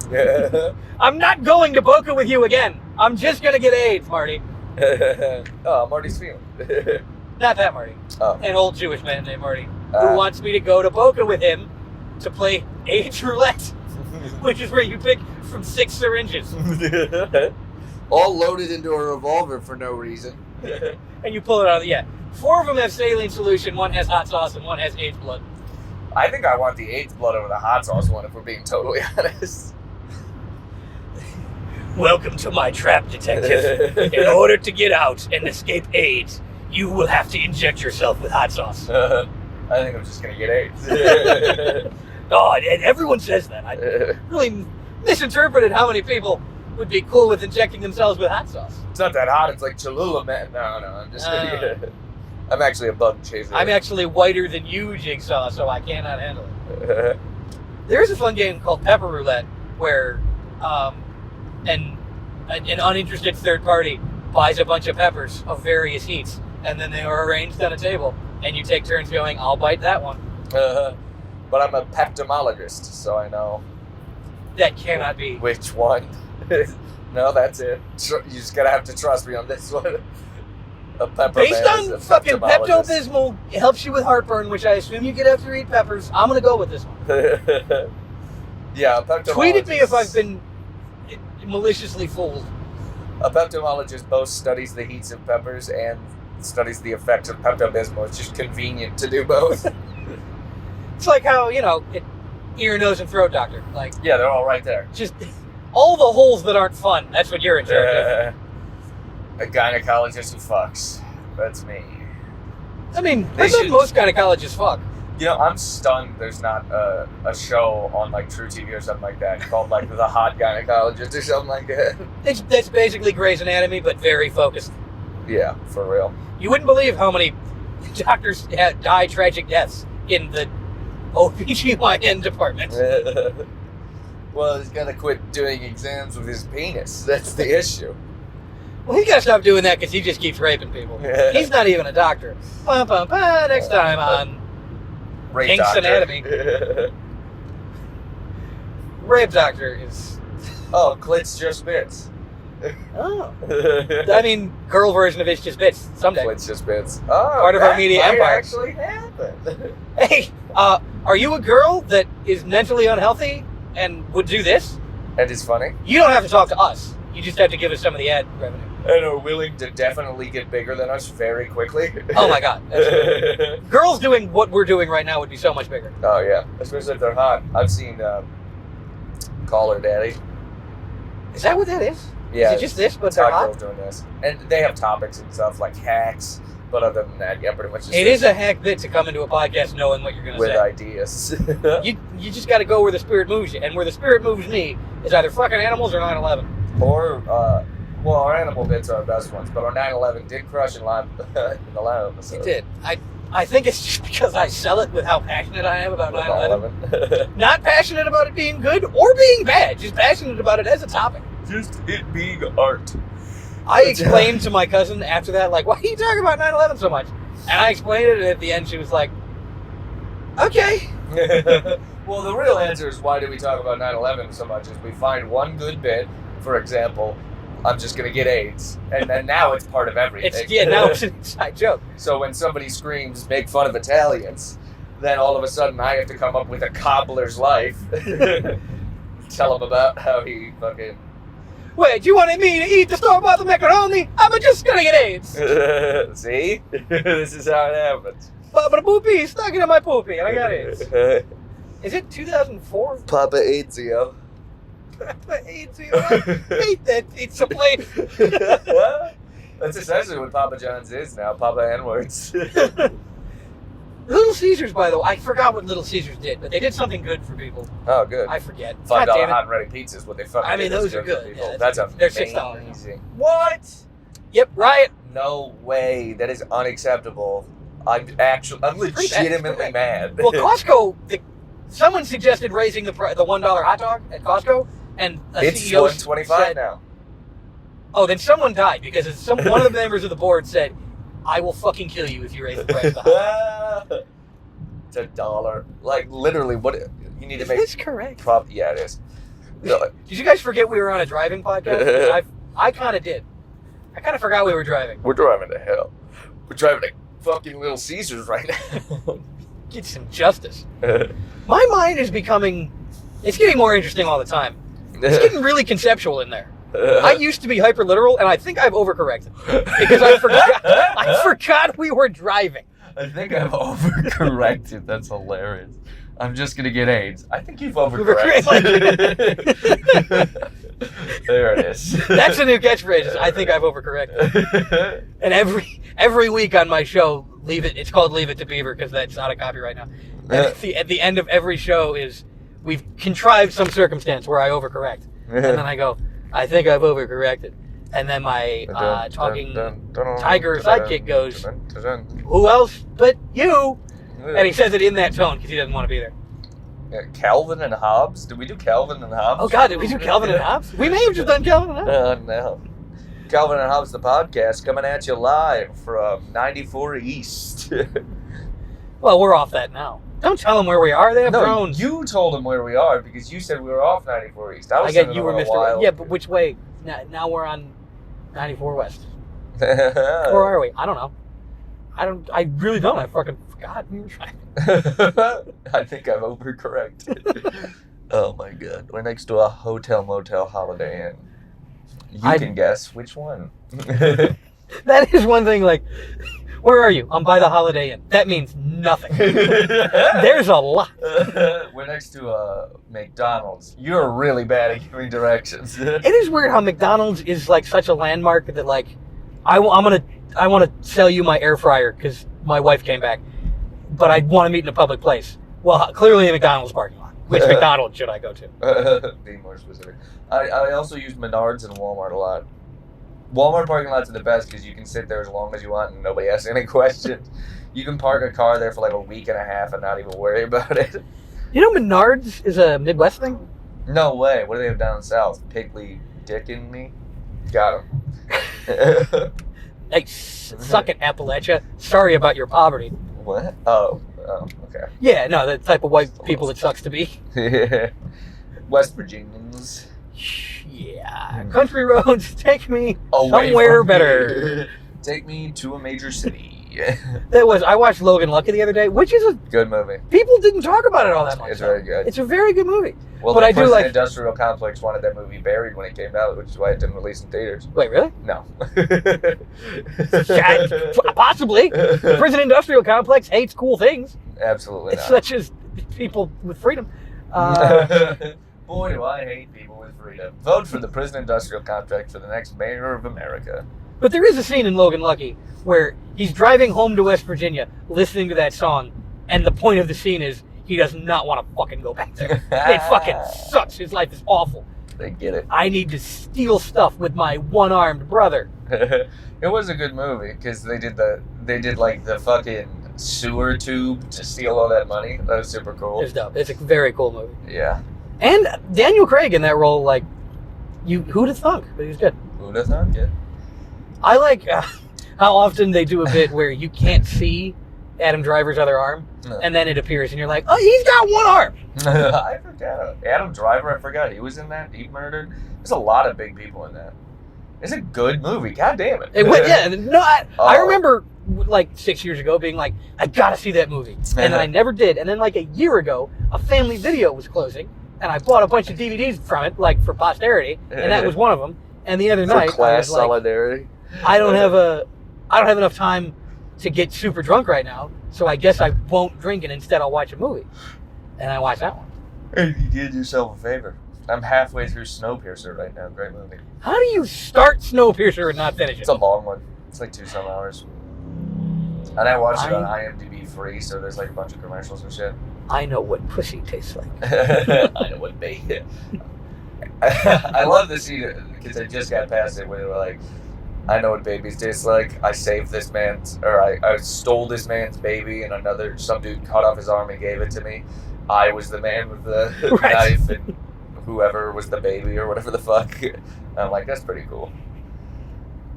Speaker 2: I'm not going to Boca with you again. I'm just going to get AIDS, Marty.
Speaker 1: Oh, Marty's feeling.
Speaker 2: Not that Marty.
Speaker 1: Oh.
Speaker 2: An old Jewish man named Marty who wants me to go to Boca with him to play AIDS roulette, which is where you pick from 6 syringes.
Speaker 1: All loaded into a revolver for no reason.
Speaker 2: And you pull it out of the, 4 of them have saline solution, 1 has hot sauce, and 1 has AIDS blood.
Speaker 1: I think I want the AIDS blood over the hot sauce one, if we're being totally honest.
Speaker 2: Welcome to my trap, detective. In order to get out and escape AIDS, you will have to inject yourself with hot sauce.
Speaker 1: I think I'm just going to get AIDS.
Speaker 2: Oh, and everyone says that. I really misinterpreted how many people would be cool with injecting themselves with hot sauce.
Speaker 1: It's not that hot. It's like Cholula, man. No, I'm just going to get it. I'm actually a bug chaser.
Speaker 2: I'm actually whiter than you, Jigsaw, so I cannot handle it. There's a fun game called Pepper Roulette where an uninterested third party buys a bunch of peppers of various heats, and then they are arranged on a table, and you take turns going, I'll bite that one.
Speaker 1: But I'm a peptomologist, so I know.
Speaker 2: That cannot be.
Speaker 1: Which one? No, that's it. You just gotta have to trust me on this one. A pepper
Speaker 2: Based
Speaker 1: man is
Speaker 2: on
Speaker 1: a
Speaker 2: fucking
Speaker 1: peptomologist.
Speaker 2: Pepto-Bismol, it helps you with heartburn, which I assume you get after you eat peppers. I'm gonna go with this one.
Speaker 1: Yeah, a peptomologist.
Speaker 2: Tweet at me if I've been maliciously fooled.
Speaker 1: A peptomologist both studies the heats of peppers and studies the effects of Pepto-Bismol. It's just convenient to do both.
Speaker 2: It's like how, ear, nose, and throat doctor. Like,
Speaker 1: Yeah, they're all right there.
Speaker 2: just all the holes that aren't fun. That's what you're in charge of.
Speaker 1: A gynecologist who fucks. That's me.
Speaker 2: I mean,
Speaker 1: They
Speaker 2: I think
Speaker 1: should-
Speaker 2: most gynecologists fuck.
Speaker 1: You know, I'm stunned there's not a show on like True TV or something like that called like The Hot Gynecologist or something like that.
Speaker 2: That's basically Grey's Anatomy, but very focused.
Speaker 1: Yeah, for real.
Speaker 2: You wouldn't believe how many doctors die tragic deaths in the OBGYN department.
Speaker 1: Well, he's gotta quit doing exams with his penis. That's the issue.
Speaker 2: Well, he gotta stop doing that because he just keeps raping people. He's not even a doctor. Next time on
Speaker 1: Rape
Speaker 2: Kink's
Speaker 1: doctor.
Speaker 2: Anatomy. Rape Doctor is...
Speaker 1: Oh, Clit's just bits.
Speaker 2: Oh. I mean, girl version of It's Just Bits someday.
Speaker 1: Clit's just bits. Oh,
Speaker 2: Part of our
Speaker 1: that
Speaker 2: media
Speaker 1: might
Speaker 2: empire.
Speaker 1: actually happen.
Speaker 2: Hey, are you a girl that is mentally unhealthy and would do this?
Speaker 1: And it's funny.
Speaker 2: You don't have to talk to us. You just have to give us some of the ad revenue.
Speaker 1: And are willing to definitely get bigger than us very quickly.
Speaker 2: Oh my god. Girls doing what we're doing right now would be so much bigger.
Speaker 1: Oh yeah, especially if they're hot. I've seen Call Her Daddy.
Speaker 2: Is that what that is?
Speaker 1: Yeah,
Speaker 2: Is it just this, but
Speaker 1: it's
Speaker 2: they're
Speaker 1: hot
Speaker 2: hot?
Speaker 1: girls doing this, and they have topics and stuff like hacks. But other than that, yeah, pretty much. Just
Speaker 2: It is a hack bit to come into a podcast knowing what you're going to
Speaker 1: with
Speaker 2: say.
Speaker 1: ideas.
Speaker 2: You just got to go where the spirit moves you, and where the spirit moves me is either fucking animals or 9/11.
Speaker 1: Or well, our animal bits are our best ones, but our 9/11 did crush in the lime episode.
Speaker 2: It did. I think it's just because I sell it with how passionate I am about 9/11.
Speaker 1: 9/11.
Speaker 2: Not passionate about it being good or being bad, just passionate about it as a topic.
Speaker 1: Just it being art.
Speaker 2: I explained to my cousin after that, like, why are you talking about 9/11 so much? And I explained it, and at the end she was like, okay.
Speaker 1: Well, the real answer is why do we talk about 9/11 so much is we find one good bit, for example, I'm just going to get AIDS, and then now it's part of everything.
Speaker 2: Now it's an inside joke.
Speaker 1: So when somebody screams, make fun of Italians, then all of a sudden I have to come up with a cobbler's life. Tell him about how he fucking...
Speaker 2: Wait, you wanted me to eat the store-bought macaroni? I'm just gonna get AIDS.
Speaker 1: See? This is how it happens.
Speaker 2: But poopy stuck into my poopy, and I got AIDS. Is it 2004?
Speaker 1: Papa AIDS-io.
Speaker 2: AIDS. I hate that pizza plate.
Speaker 1: That's essentially what Papa John's is now. Papa N-words.
Speaker 2: Little Caesars, by the way, I forgot what Little Caesars did, but they did something good for people.
Speaker 1: Oh, good.
Speaker 2: I forget.
Speaker 1: $5
Speaker 2: God damn it.
Speaker 1: hot and ready pizzas. What they fucking
Speaker 2: I mean,
Speaker 1: did was
Speaker 2: those are
Speaker 1: for
Speaker 2: good.
Speaker 1: people.
Speaker 2: Yeah,
Speaker 1: that's
Speaker 2: they're
Speaker 1: amazing.
Speaker 2: $6
Speaker 1: What?
Speaker 2: Yep, riot.
Speaker 1: No way. That is unacceptable. I'm legitimately mad.
Speaker 2: Well, Costco, someone suggested raising the $1 hot dog at Costco, and a
Speaker 1: It's
Speaker 2: CEO
Speaker 1: $1.25
Speaker 2: said,
Speaker 1: now.
Speaker 2: oh, then someone died because one of the members of the board said, I will fucking kill you if you raise the price of the hot dog.
Speaker 1: It's $1. Like, literally, what you need to
Speaker 2: Is
Speaker 1: make...
Speaker 2: this correct?
Speaker 1: Yeah, it is. No,
Speaker 2: Did you guys forget we were on a driving podcast? I kind of did. I kind of forgot we were driving.
Speaker 1: we're driving to hell. We're driving to fucking Little Caesars right now.
Speaker 2: Get some justice. My mind is it's getting more interesting all the time. It's getting really conceptual in there. I used to be hyper literal, and I think I've overcorrected because I forgot we were driving.
Speaker 1: I think I've overcorrected. That's hilarious. I'm just gonna get AIDS. I think you've overcorrected. There it is.
Speaker 2: That's a new catchphrase. Is I think I've overcorrected. And every week on my show, it's called Leave It to Beaver because that's out of copyright now. And at the end of every show is we've contrived some circumstance where I overcorrect, and then I go, I think I've overcorrected, and then my talking tiger sidekick goes, who else but you? And he says it in that tone because he doesn't want to be there.
Speaker 1: Calvin and Hobbes? Did we do Calvin and Hobbes?
Speaker 2: Oh God, did we do Calvin and Hobbes? We may have just done Calvin and Hobbes.
Speaker 1: No. Calvin and Hobbes, the podcast, coming at you live from 94 East.
Speaker 2: Well, we're off that now. Don't tell them where we are. They have
Speaker 1: No,
Speaker 2: drones.
Speaker 1: you told them where we are because you said we were off 94 East.
Speaker 2: I
Speaker 1: was
Speaker 2: get
Speaker 1: sending
Speaker 2: you
Speaker 1: them
Speaker 2: were
Speaker 1: a
Speaker 2: Mr.
Speaker 1: wild-
Speaker 2: Yeah, but which way? Now we're on 94 West. Where are we? I don't know. I really don't. I fucking forgot we were trying.
Speaker 1: I think I'm overcorrected. Oh my god. We're next to a hotel, motel, Holiday Inn. You can guess which one.
Speaker 2: That is one thing, like, where are you? I'm by the Holiday Inn. That means nothing. There's a lot.
Speaker 1: We're next to a McDonald's. You're really bad at giving directions.
Speaker 2: It is weird how McDonald's is, like, such a landmark that, like, I want to sell you my air fryer because my wife came back, but I want to meet in a public place. Well, clearly a McDonald's parking lot. Which McDonald's should I go to?
Speaker 1: Be more specific. I also use Menards and Walmart a lot. Walmart parking lots are the best because you can sit there as long as you want and nobody asks any questions. You can park a car there for like a week and a half and not even worry about it.
Speaker 2: You know Menards is a Midwest thing?
Speaker 1: No way. What do they have down south? Piggly Dick and me? Got him.
Speaker 2: Hey, suck it, Appalachia. Sorry about your poverty.
Speaker 1: What? Oh, okay.
Speaker 2: Yeah, no, the type of white people it sucks to be.
Speaker 1: West Virginians.
Speaker 2: Yeah. Country roads, take me
Speaker 1: Away
Speaker 2: somewhere
Speaker 1: from
Speaker 2: better.
Speaker 1: here. Take me to a major city.
Speaker 2: I watched Logan Lucky the other day, which is
Speaker 1: Good movie.
Speaker 2: people didn't talk about it all that much.
Speaker 1: It's very good.
Speaker 2: It's a very good movie.
Speaker 1: Well,
Speaker 2: but
Speaker 1: the
Speaker 2: I do
Speaker 1: Prison
Speaker 2: like-
Speaker 1: Industrial Complex wanted that movie buried when it came out, which is why it didn't release in theaters.
Speaker 2: Wait, really?
Speaker 1: No.
Speaker 2: Possibly. Prison Industrial Complex hates cool things.
Speaker 1: Absolutely
Speaker 2: It's
Speaker 1: not.
Speaker 2: such as people with freedom.
Speaker 1: Boy, do I hate people with freedom. Vote for the Prison Industrial Complex for the next mayor of America.
Speaker 2: But there is a scene in Logan Lucky where he's driving home to West Virginia listening to that song, and the point of the scene is he does not want to fucking go back there. It fucking sucks. His life is awful.
Speaker 1: They get it.
Speaker 2: I need to steal stuff with my one-armed brother.
Speaker 1: It was a good movie because they did like the fucking sewer tube to steal all that money. That was super cool.
Speaker 2: It's dope. It's a very cool movie.
Speaker 1: Yeah.
Speaker 2: And Daniel Craig in that role, like, who'd have thunk? But he was good.
Speaker 1: Who'd have thought? Yeah.
Speaker 2: I like how often they do a bit where you can't see Adam Driver's other arm,
Speaker 1: No.
Speaker 2: and then it appears, and you're like, oh, he's got one arm.
Speaker 1: I forgot. Adam Driver, I forgot he was in that. Deep Murdered. There's a lot of big people in that. It's a good movie. God damn it.
Speaker 2: It went, yeah, no, I
Speaker 1: Oh.
Speaker 2: remember like 6 years ago being like, I gotta see that movie, and then I never did. And then like a year ago, a Family Video was closing, and I bought a bunch of DVDs from it, like for posterity, and that was one of them. And the other
Speaker 1: For
Speaker 2: night, I
Speaker 1: class
Speaker 2: was like,
Speaker 1: solidarity.
Speaker 2: I don't have enough time to get super drunk right now, so I guess I won't drink, and instead I'll watch a movie. And I watched that one.
Speaker 1: Hey, you did yourself a favor. I'm halfway through Snowpiercer right now. Great movie.
Speaker 2: How do you start Snowpiercer and not finish it?
Speaker 1: It's a long one. It's like 2-some hours. And I watched it on
Speaker 2: I-
Speaker 1: IMDb free, so there's like a bunch of commercials and shit.
Speaker 2: I know what pussy tastes like.
Speaker 1: I know what be. I love this scene because I just got past it where they were like, I know what babies taste like. I saved this man's, or I stole this man's baby, and some dude cut off his arm and gave it to me. I was the man with the
Speaker 2: Right.
Speaker 1: knife, and whoever was the baby or whatever the fuck. And I'm like, that's pretty cool.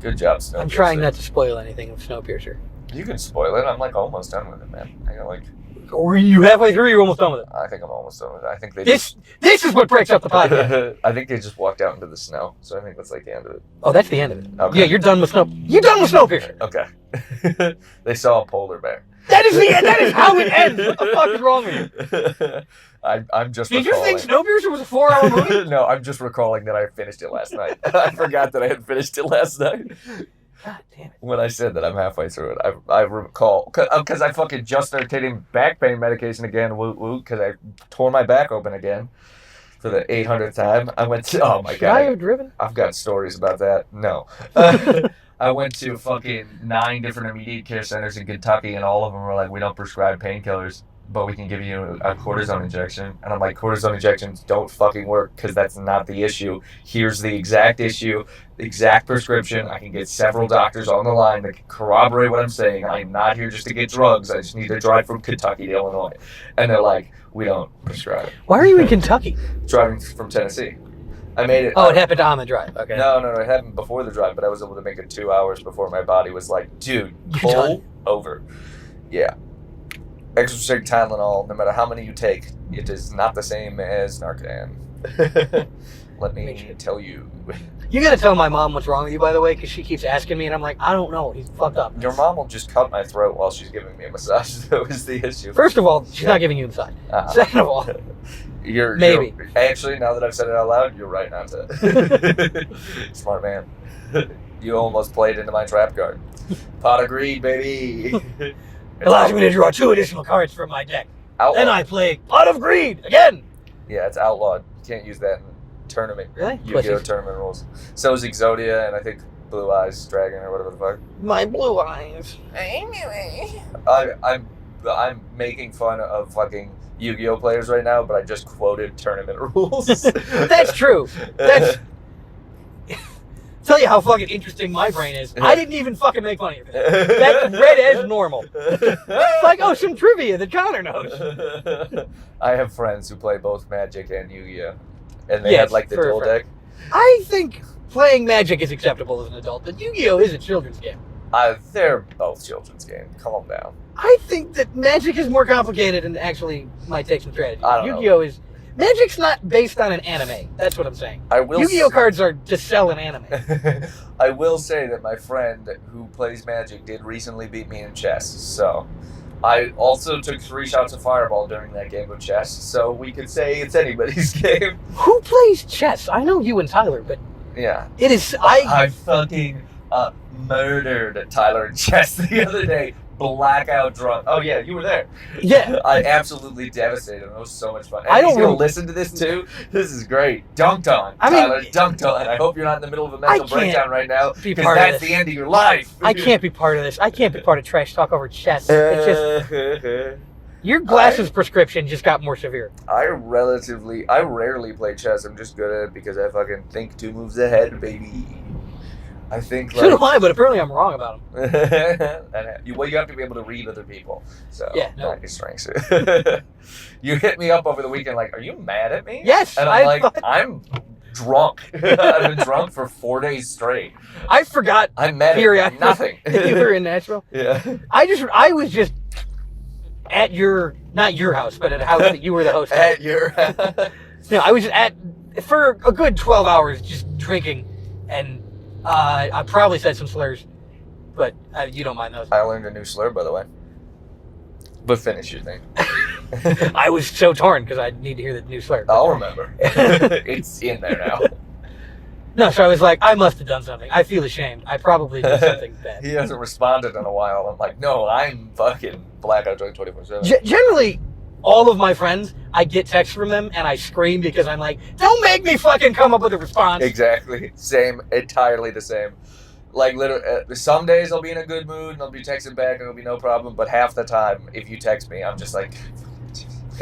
Speaker 1: Good job, Snowpiercer.
Speaker 2: I'm trying not to spoil anything of Snowpiercer.
Speaker 1: You can spoil it. I'm like almost done with it, man. I got like,
Speaker 2: Or you halfway through? You're almost done with it.
Speaker 1: I think I'm almost done with it. I think they
Speaker 2: This is what breaks up the podcast.
Speaker 1: I think they just walked out into the snow, so I think that's like the end of it.
Speaker 2: Oh, that's the end of it.
Speaker 1: Okay.
Speaker 2: Yeah, you're done with Snow. You're done with Snowpiercer.
Speaker 1: Okay. They saw a polar bear.
Speaker 2: That is the end. That is how it ends. What the fuck is wrong with you?
Speaker 1: I'm just
Speaker 2: Did you
Speaker 1: recalling.
Speaker 2: think Snowpiercer was a 4-hour movie?
Speaker 1: No, I'm just recalling that I finished it last night. I forgot that I had finished it last night.
Speaker 2: God damn it.
Speaker 1: When I said that I'm halfway through it, I recall because I fucking just started taking back pain medication again, woot woot, because I tore my back open again for the 800th time. I went to, oh my
Speaker 2: Should I
Speaker 1: god,
Speaker 2: have driven?
Speaker 1: I've got stories about that. No. I went to fucking 9 different immediate care centers in Kentucky, and all of them were like, we don't prescribe painkillers, but we can give you a cortisone injection. And I'm like, cortisone injections don't fucking work because that's not the issue. Here's the exact issue, the exact prescription. I can get several doctors on the line that can corroborate what I'm saying. I'm not here just to get drugs. I just need to drive from Kentucky to Illinois. And they're like, we don't prescribe.
Speaker 2: Why are you in Kentucky?
Speaker 1: Driving from Tennessee. I made it.
Speaker 2: Oh, it happened on the drive. Okay.
Speaker 1: No, it happened before the drive, but I was able to make it 2 hours before my body was like, dude,
Speaker 2: You're
Speaker 1: pull
Speaker 2: done.
Speaker 1: over. Yeah. Extra strength Tylenol, no matter how many you take, it is not the same as Narcan. Let
Speaker 2: Make
Speaker 1: me
Speaker 2: sure.
Speaker 1: tell you.
Speaker 2: You gotta tell my mom what's wrong with you, by the way, because she keeps asking me, and I'm like, I don't know. He's fucked up.
Speaker 1: Your mom will just cut my throat while she's giving me a massage. That was the issue.
Speaker 2: First of all, she's
Speaker 1: Yeah.
Speaker 2: not giving you the side.
Speaker 1: Uh-huh.
Speaker 2: Second of all, Maybe.
Speaker 1: Actually, now that I've said it out loud, you're right not to. Smart man. You almost played into my trap card. Pot of greed, baby.
Speaker 2: allows me to draw 2 additional cards from my deck.
Speaker 1: Outlawed.
Speaker 2: Then I play Pot of Greed again.
Speaker 1: Yeah, it's outlawed. You can't use that in tournament.
Speaker 2: Really?
Speaker 1: Yu-Gi-Oh!
Speaker 2: Pussies.
Speaker 1: Tournament rules. So is Exodia, and I think Blue Eyes Dragon or whatever the fuck.
Speaker 2: My blue eyes.
Speaker 1: I'm making fun of fucking Yu-Gi-Oh players right now, but I just quoted tournament rules.
Speaker 2: That's true. That's... Tell you how fucking interesting my brain is. I didn't even fucking make fun of it. That's read as normal. Like, oh, some trivia that Connor knows.
Speaker 1: I have friends who play both Magic and Yu-Gi-Oh, and they
Speaker 2: Yes,
Speaker 1: have like the dual deck.
Speaker 2: I think playing Magic is acceptable as an adult, but Yu-Gi-Oh is a children's game.
Speaker 1: They're both children's games. Calm down.
Speaker 2: I think that Magic is more complicated and actually might take some strategy.
Speaker 1: I don't know.
Speaker 2: Yu-Gi-Oh is... Magic's not based on an anime. That's what I'm saying. Yu-Gi-Oh cards are to sell an anime.
Speaker 1: I will say that my friend who plays Magic did recently beat me in chess, so I also took 3 shots of Fireball during that game of chess, so we could say it's anybody's game.
Speaker 2: Who plays chess? I know you and Tyler, but
Speaker 1: Yeah.
Speaker 2: it is...
Speaker 1: I fucking murdered Tyler in chess the other day. Blackout drunk. Oh yeah, you were there.
Speaker 2: Yeah.
Speaker 1: I absolutely devastated him. It was so much fun. And
Speaker 2: I don't
Speaker 1: he's gonna
Speaker 2: really-
Speaker 1: listen to this too. This is great. Dunked on.
Speaker 2: I mean-
Speaker 1: Tyler, dunked on. I hope you're not in the middle of a mental
Speaker 2: can't
Speaker 1: breakdown right now,
Speaker 2: be
Speaker 1: because
Speaker 2: part of
Speaker 1: that's
Speaker 2: this.
Speaker 1: the end of your life.
Speaker 2: I can't be part of this. I can't be part of trash talk over chess. It's just... Your glasses prescription just got more severe.
Speaker 1: I rarely play chess. I'm just good at it because I fucking think 2 moves ahead, baby. I think
Speaker 2: So do I, but apparently I'm wrong about them.
Speaker 1: Well, you have to be able to read other people. So
Speaker 2: Yeah, no.
Speaker 1: not your strengths. You hit me up over the weekend like, are you mad at me?
Speaker 2: Yes,
Speaker 1: And I'm like, I'm drunk. I've been drunk for 4 days straight.
Speaker 2: I forgot
Speaker 1: I'm mad
Speaker 2: period.
Speaker 1: at nothing.
Speaker 2: You were in Nashville.
Speaker 1: Yeah.
Speaker 2: I was just at your, not your house, but at a house that you were the host
Speaker 1: At
Speaker 2: at.
Speaker 1: your
Speaker 2: No, I was for a good 12 hours just drinking, and I probably said some slurs, but you don't mind those.
Speaker 1: I learned a new slur, by the way. But finish your thing.
Speaker 2: I was so torn because I need to hear the new slur.
Speaker 1: I'll remember. It's in there now.
Speaker 2: No, so I was like, I must have done something. I feel ashamed. I probably did something bad.
Speaker 1: He hasn't responded in a while. I'm like, no, I'm fucking blackout drunk 24/7.
Speaker 2: Generally, all of my friends, I get texts from them and I scream because I'm like, don't make me fucking come up with a response.
Speaker 1: Exactly. Same. Entirely the same. Like, literally, some days I'll be in a good mood and I'll be texting back and it'll be no problem. But half the time, if you text me, I'm just like...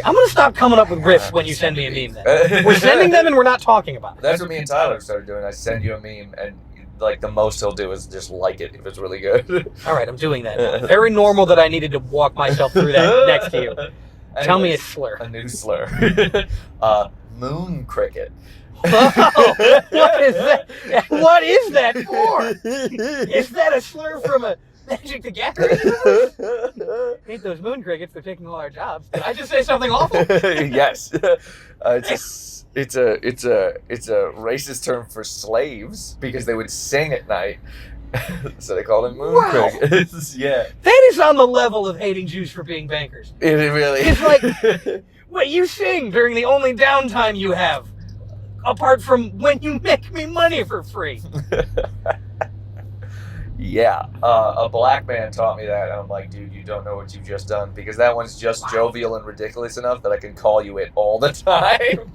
Speaker 2: I'm going to stop coming up with riffs when you send me a meme then. We're sending them and we're not talking about it.
Speaker 1: That's what me and Tyler started doing. I send you a meme and, like, the most he'll do is just like it if it's really good.
Speaker 2: All right, I'm doing that now. Very normal that I needed to walk myself through that next to you. Tell me a
Speaker 1: Anyways,
Speaker 2: slur.
Speaker 1: a new slur. Moon cricket.
Speaker 2: Oh, what is that? What is that for? Is that a slur from a Magic the Gathering? Hate those moon crickets. They're taking all our jobs. Did I just say something awful?
Speaker 1: Yes. It's a racist term for slaves because they would sing at night. So they call them moon
Speaker 2: Wow.
Speaker 1: crickets. Yeah.
Speaker 2: That is on the level of hating Jews for being bankers.
Speaker 1: It really
Speaker 2: It's like, what you sing during the only downtime you have, apart from when you make me money for free.
Speaker 1: Yeah. A black man taught me that, and I'm like, dude, you don't know what you've just done because that one's just jovial and ridiculous enough that I can call you it all the time.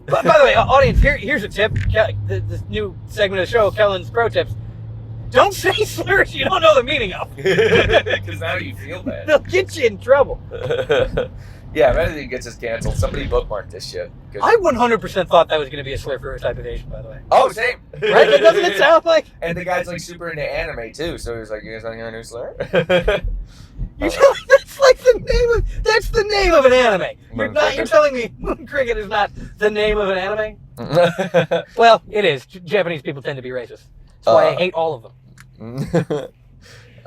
Speaker 2: But by the way, audience, here's a tip. This new segment of the show, Kellen's Pro Tips. Don't say slurs you don't know the meaning of.
Speaker 1: Because now you feel bad.
Speaker 2: They'll get you in trouble.
Speaker 1: Yeah, if anything gets us canceled, somebody bookmark this shit. 'Cause-
Speaker 2: I 100% thought that was going to be a slur for a type of Asian, by the way.
Speaker 1: Oh, same.
Speaker 2: Right? Doesn't it sound like?
Speaker 1: And the guy's like super into anime too, so he was like, "You guys want to hear a new slur?"
Speaker 2: You're telling that's like the name of that's the name of an anime.
Speaker 1: Moon
Speaker 2: You're
Speaker 1: Cricket.
Speaker 2: telling me Moon Cricket is not the name of an anime? Well, it is. Japanese people tend to be racist. That's why I hate all of them.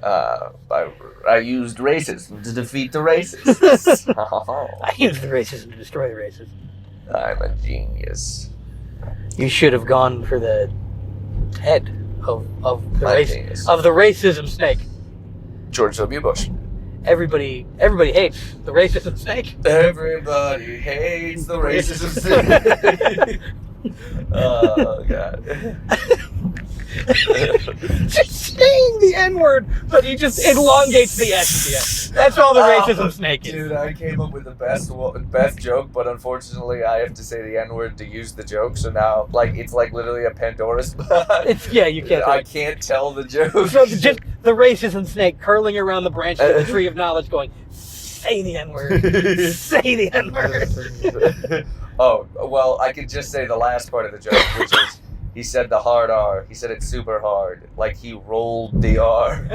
Speaker 1: I used racism to defeat the racists.
Speaker 2: I use the racism to destroy the racists.
Speaker 1: I'm a genius.
Speaker 2: You should have gone for the head of the
Speaker 1: My
Speaker 2: race
Speaker 1: genius.
Speaker 2: of the racism snake.
Speaker 1: George W. Bush.
Speaker 2: Everybody hates the racism snake.
Speaker 1: Everybody hates the racism snake. Oh god.
Speaker 2: Just saying the N-word, but he just elongates the S at the end. That's all the racism snake is.
Speaker 1: Dude, I came up with the best joke, but unfortunately, I have to say the N-word to use the joke. So now, like, it's like literally a Pandora's box.
Speaker 2: You can't.
Speaker 1: I can't tell the joke.
Speaker 2: So just the racism snake curling around the branch of the tree of knowledge, going, "Say the N-word. Say the N-word."
Speaker 1: Oh, well, I could just say the last part of the joke, which is. He said the hard R. He said it's super hard. Like he rolled the R.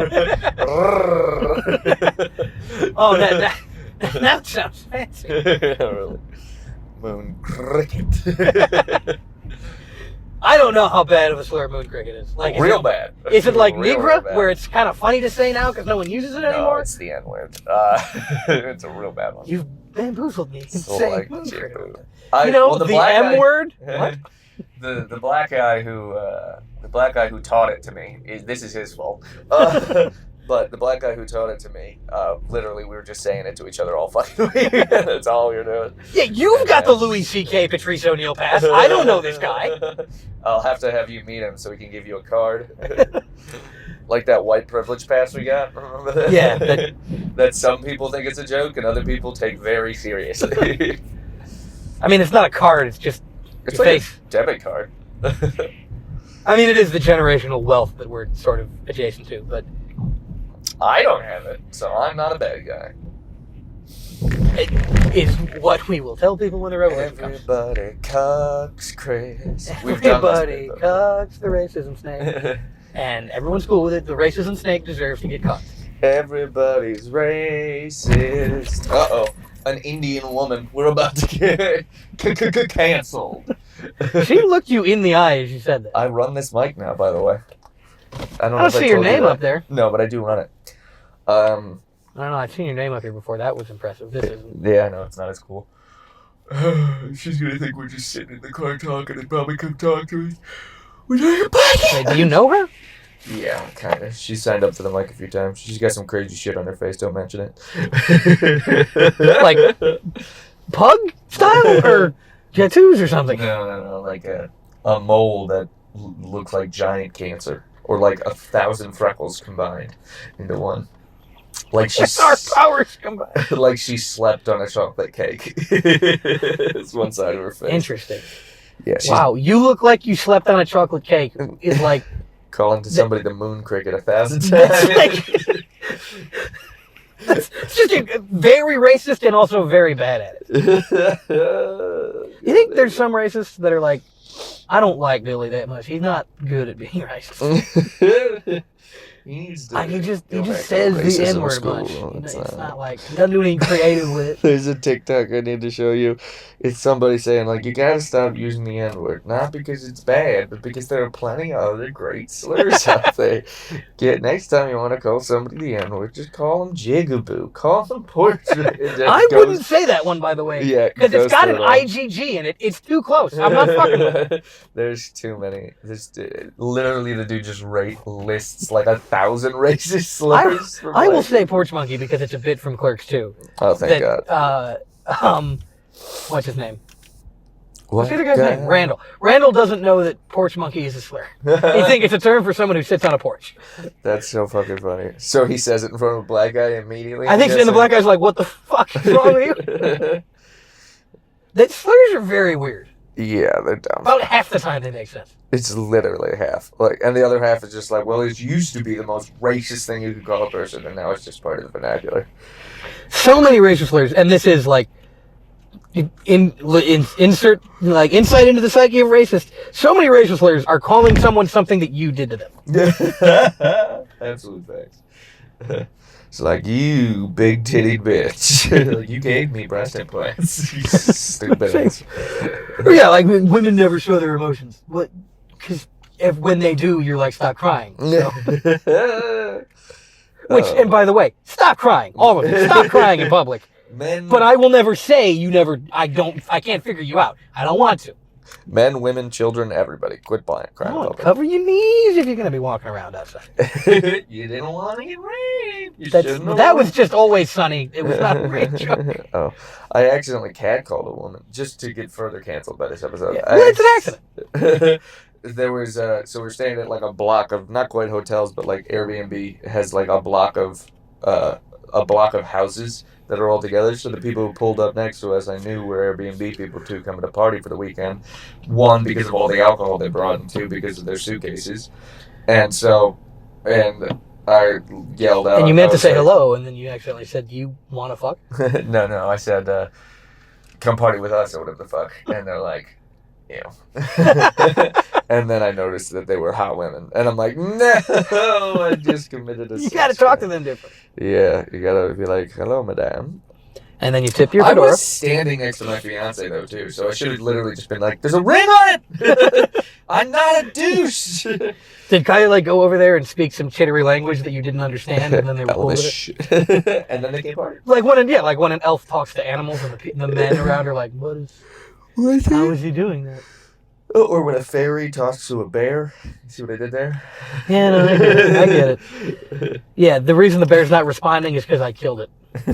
Speaker 2: Oh, that sounds fancy.
Speaker 1: Really. Moon cricket.
Speaker 2: I don't know how bad of a slur moon cricket is. Like,
Speaker 1: real bad.
Speaker 2: Is it like
Speaker 1: Real
Speaker 2: Negra,
Speaker 1: bad.
Speaker 2: where it's kind of funny to say now because no one uses it
Speaker 1: No,
Speaker 2: anymore?
Speaker 1: it's the N-word. It's a real bad one.
Speaker 2: You've bamboozled me.
Speaker 1: So
Speaker 2: Say
Speaker 1: like,
Speaker 2: moon cricket.
Speaker 1: well,
Speaker 2: the
Speaker 1: black
Speaker 2: M
Speaker 1: guy-
Speaker 2: word? What?
Speaker 1: the black guy who taught it to me. This is his fault. But the black guy who taught it to me, literally, we were just saying it to each other all fucking week. That's all we were doing.
Speaker 2: Yeah, you've got the Louis C.K. Patrice O'Neal pass. I don't know this guy.
Speaker 1: I'll have to have you meet him so he can give you a card. Like that white privilege pass we got. Remember that?
Speaker 2: Yeah.
Speaker 1: That some people think it's a joke and other people take very seriously.
Speaker 2: I mean, it's not a card. It's just
Speaker 1: It's
Speaker 2: your
Speaker 1: like
Speaker 2: face.
Speaker 1: a debit card.
Speaker 2: I mean, it is the generational wealth that we're sort of adjacent to, but
Speaker 1: I don't have it, so I'm not a bad guy.
Speaker 2: it is what we will tell people when the revolution comes.
Speaker 1: Everybody cocks Chris. We've done this
Speaker 2: Everybody
Speaker 1: bit, though.
Speaker 2: cocks the racism snake. And everyone's cool with it. The racism snake deserves to get caught.
Speaker 1: Everybody's racist. Uh-oh. An Indian woman. We're about to get canceled.
Speaker 2: She looked you in the eye as you said that.
Speaker 1: I run this mic now, by the way. I
Speaker 2: I don't see your name up there.
Speaker 1: No, but I do run it.
Speaker 2: I don't know. I've seen your name up here before. That was impressive. This isn't.
Speaker 1: Yeah, I know. It's not as cool. She's gonna think we're just sitting in the car talking and probably come talk to us. We're doing a podcast.
Speaker 2: Wait, do you know her?
Speaker 1: Yeah, kind of. She signed up for the mic a few times. She's got some crazy shit on her face. Don't mention it.
Speaker 2: Like pug style or tattoos or something?
Speaker 1: No. Like a mole that looks like giant cancer, or like 1,000 freckles combined into one. Like
Speaker 2: It's our powers combined.
Speaker 1: like she slept on a chocolate cake. It's one side of her face.
Speaker 2: Interesting.
Speaker 1: Yeah. She's
Speaker 2: Wow, you look like you slept on a chocolate cake. Is like
Speaker 1: calling to somebody the moon cricket 1,000
Speaker 2: that's
Speaker 1: times.
Speaker 2: like it's just very racist and also very bad at it. You think there's some racists that are like, I don't like Billy that much. He's not good at being racist.
Speaker 1: He
Speaker 2: He just
Speaker 1: go back to
Speaker 2: says the
Speaker 1: racism
Speaker 2: N word
Speaker 1: school.
Speaker 2: much.
Speaker 1: It's
Speaker 2: It's not like he doesn't do anything creative with it.
Speaker 1: There's a TikTok I need to show you. It's somebody saying, like, you gotta stop using the N-word. Not because it's bad, but because there are plenty of other great slurs out there. Next time you want to call somebody the N-word, just call them Jigaboo. Call them Portrait.
Speaker 2: I wouldn't say that one, by the way.
Speaker 1: Yeah,
Speaker 2: Because it's
Speaker 1: goes
Speaker 2: got
Speaker 1: to
Speaker 2: an
Speaker 1: it all.
Speaker 2: IGG in it. It's too close. I'm not fucking with it.
Speaker 1: There's too many. Literally, the dude just lists like 1,000 racist slurs. from,
Speaker 2: I will
Speaker 1: like-
Speaker 2: say Porch Monkey because it's a bit from Clerks 2.
Speaker 1: Oh, thank God.
Speaker 2: What's his name?
Speaker 1: What
Speaker 2: What's the other guy's name?
Speaker 1: guy?
Speaker 2: Randall. Randall doesn't know that Porch Monkey is a slur. He thinks it's a term for someone who sits on a porch.
Speaker 1: That's so fucking funny. So he says it in front of a black guy immediately.
Speaker 2: I think and the black guy's like, what the fuck is wrong with you? That slurs are very weird.
Speaker 1: Yeah, they're dumb.
Speaker 2: About half the time they make sense.
Speaker 1: It's literally half. Like, and the other half is just like, well, it used to be the most racist thing you could call a person, and now it's just part of the vernacular.
Speaker 2: So many racial slurs, and this is like insert like insight into the psyche of racists. So many racial slurs are calling someone something that you did to them.
Speaker 1: Absolute facts. It's like, you big titted bitch. You gave me breast implants. You stupid ass.
Speaker 2: Yeah, like women never show their emotions. What? Because when they do, you're like, stop crying. So. Which, and by the way, stop crying, all of you. Stop crying in public.
Speaker 1: Men,
Speaker 2: But I will never say you never. I can't figure you out. I don't want to.
Speaker 1: men, women, children, everybody, quit crying.
Speaker 2: Come on,
Speaker 1: public.
Speaker 2: cover your knees if you're gonna be walking around outside.
Speaker 1: You didn't want to get raped. You
Speaker 2: That's,
Speaker 1: shouldn't have
Speaker 2: that was just always sunny. It was not a great joke.
Speaker 1: Oh, I accidentally catcalled a woman just to get further canceled by this episode.
Speaker 2: Yeah, well, it's an
Speaker 1: accident. There was so we're staying at like a block of not quite hotels, but like Airbnb has like a block of a block of houses that are all together. So the people who pulled up next to us, I knew were Airbnb people too, coming to party for the weekend. One, because of all the alcohol they brought, and two, because of their suitcases. And I yelled out.
Speaker 2: And you meant
Speaker 1: I
Speaker 2: to
Speaker 1: was
Speaker 2: say
Speaker 1: like,
Speaker 2: hello, and then you accidentally said, "You want to fuck?"
Speaker 1: No, I said, come party with us or whatever the fuck. And they're like, ew. And then I noticed that they were hot women. And I'm like, no, I just committed a
Speaker 2: You got to talk to them different.
Speaker 1: Yeah, you gotta be like, hello, madame.
Speaker 2: And then you tip your
Speaker 1: I
Speaker 2: fedora.
Speaker 1: was standing next to my fiance, though, too, so I should have literally just been like, there's a ring on it! I'm not a douche!
Speaker 2: Did Kaya like go over there and speak some chittery language that you didn't understand, and then they were cool with it?
Speaker 1: And then they came party.
Speaker 2: Like when an elf talks to animals, and the men around are like, how is he doing that?
Speaker 1: Or when a fairy talks to a bear. You see what I did there?
Speaker 2: Yeah, no, I get it. Yeah, the reason the bear's not responding is because I killed it.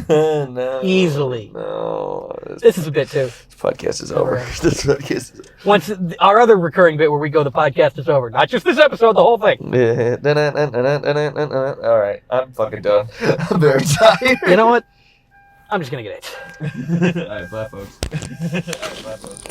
Speaker 1: No.
Speaker 2: Easily.
Speaker 1: No.
Speaker 2: This is a bit too.
Speaker 1: This podcast is over. This podcast is over.
Speaker 2: Once our other recurring bit where we go, the podcast is over. Not just this episode, the whole thing.
Speaker 1: All right, I'm fucking done. I'm very tired.
Speaker 2: You know what? I'm just gonna get it.
Speaker 1: All right, bye, folks. All right, bye, folks.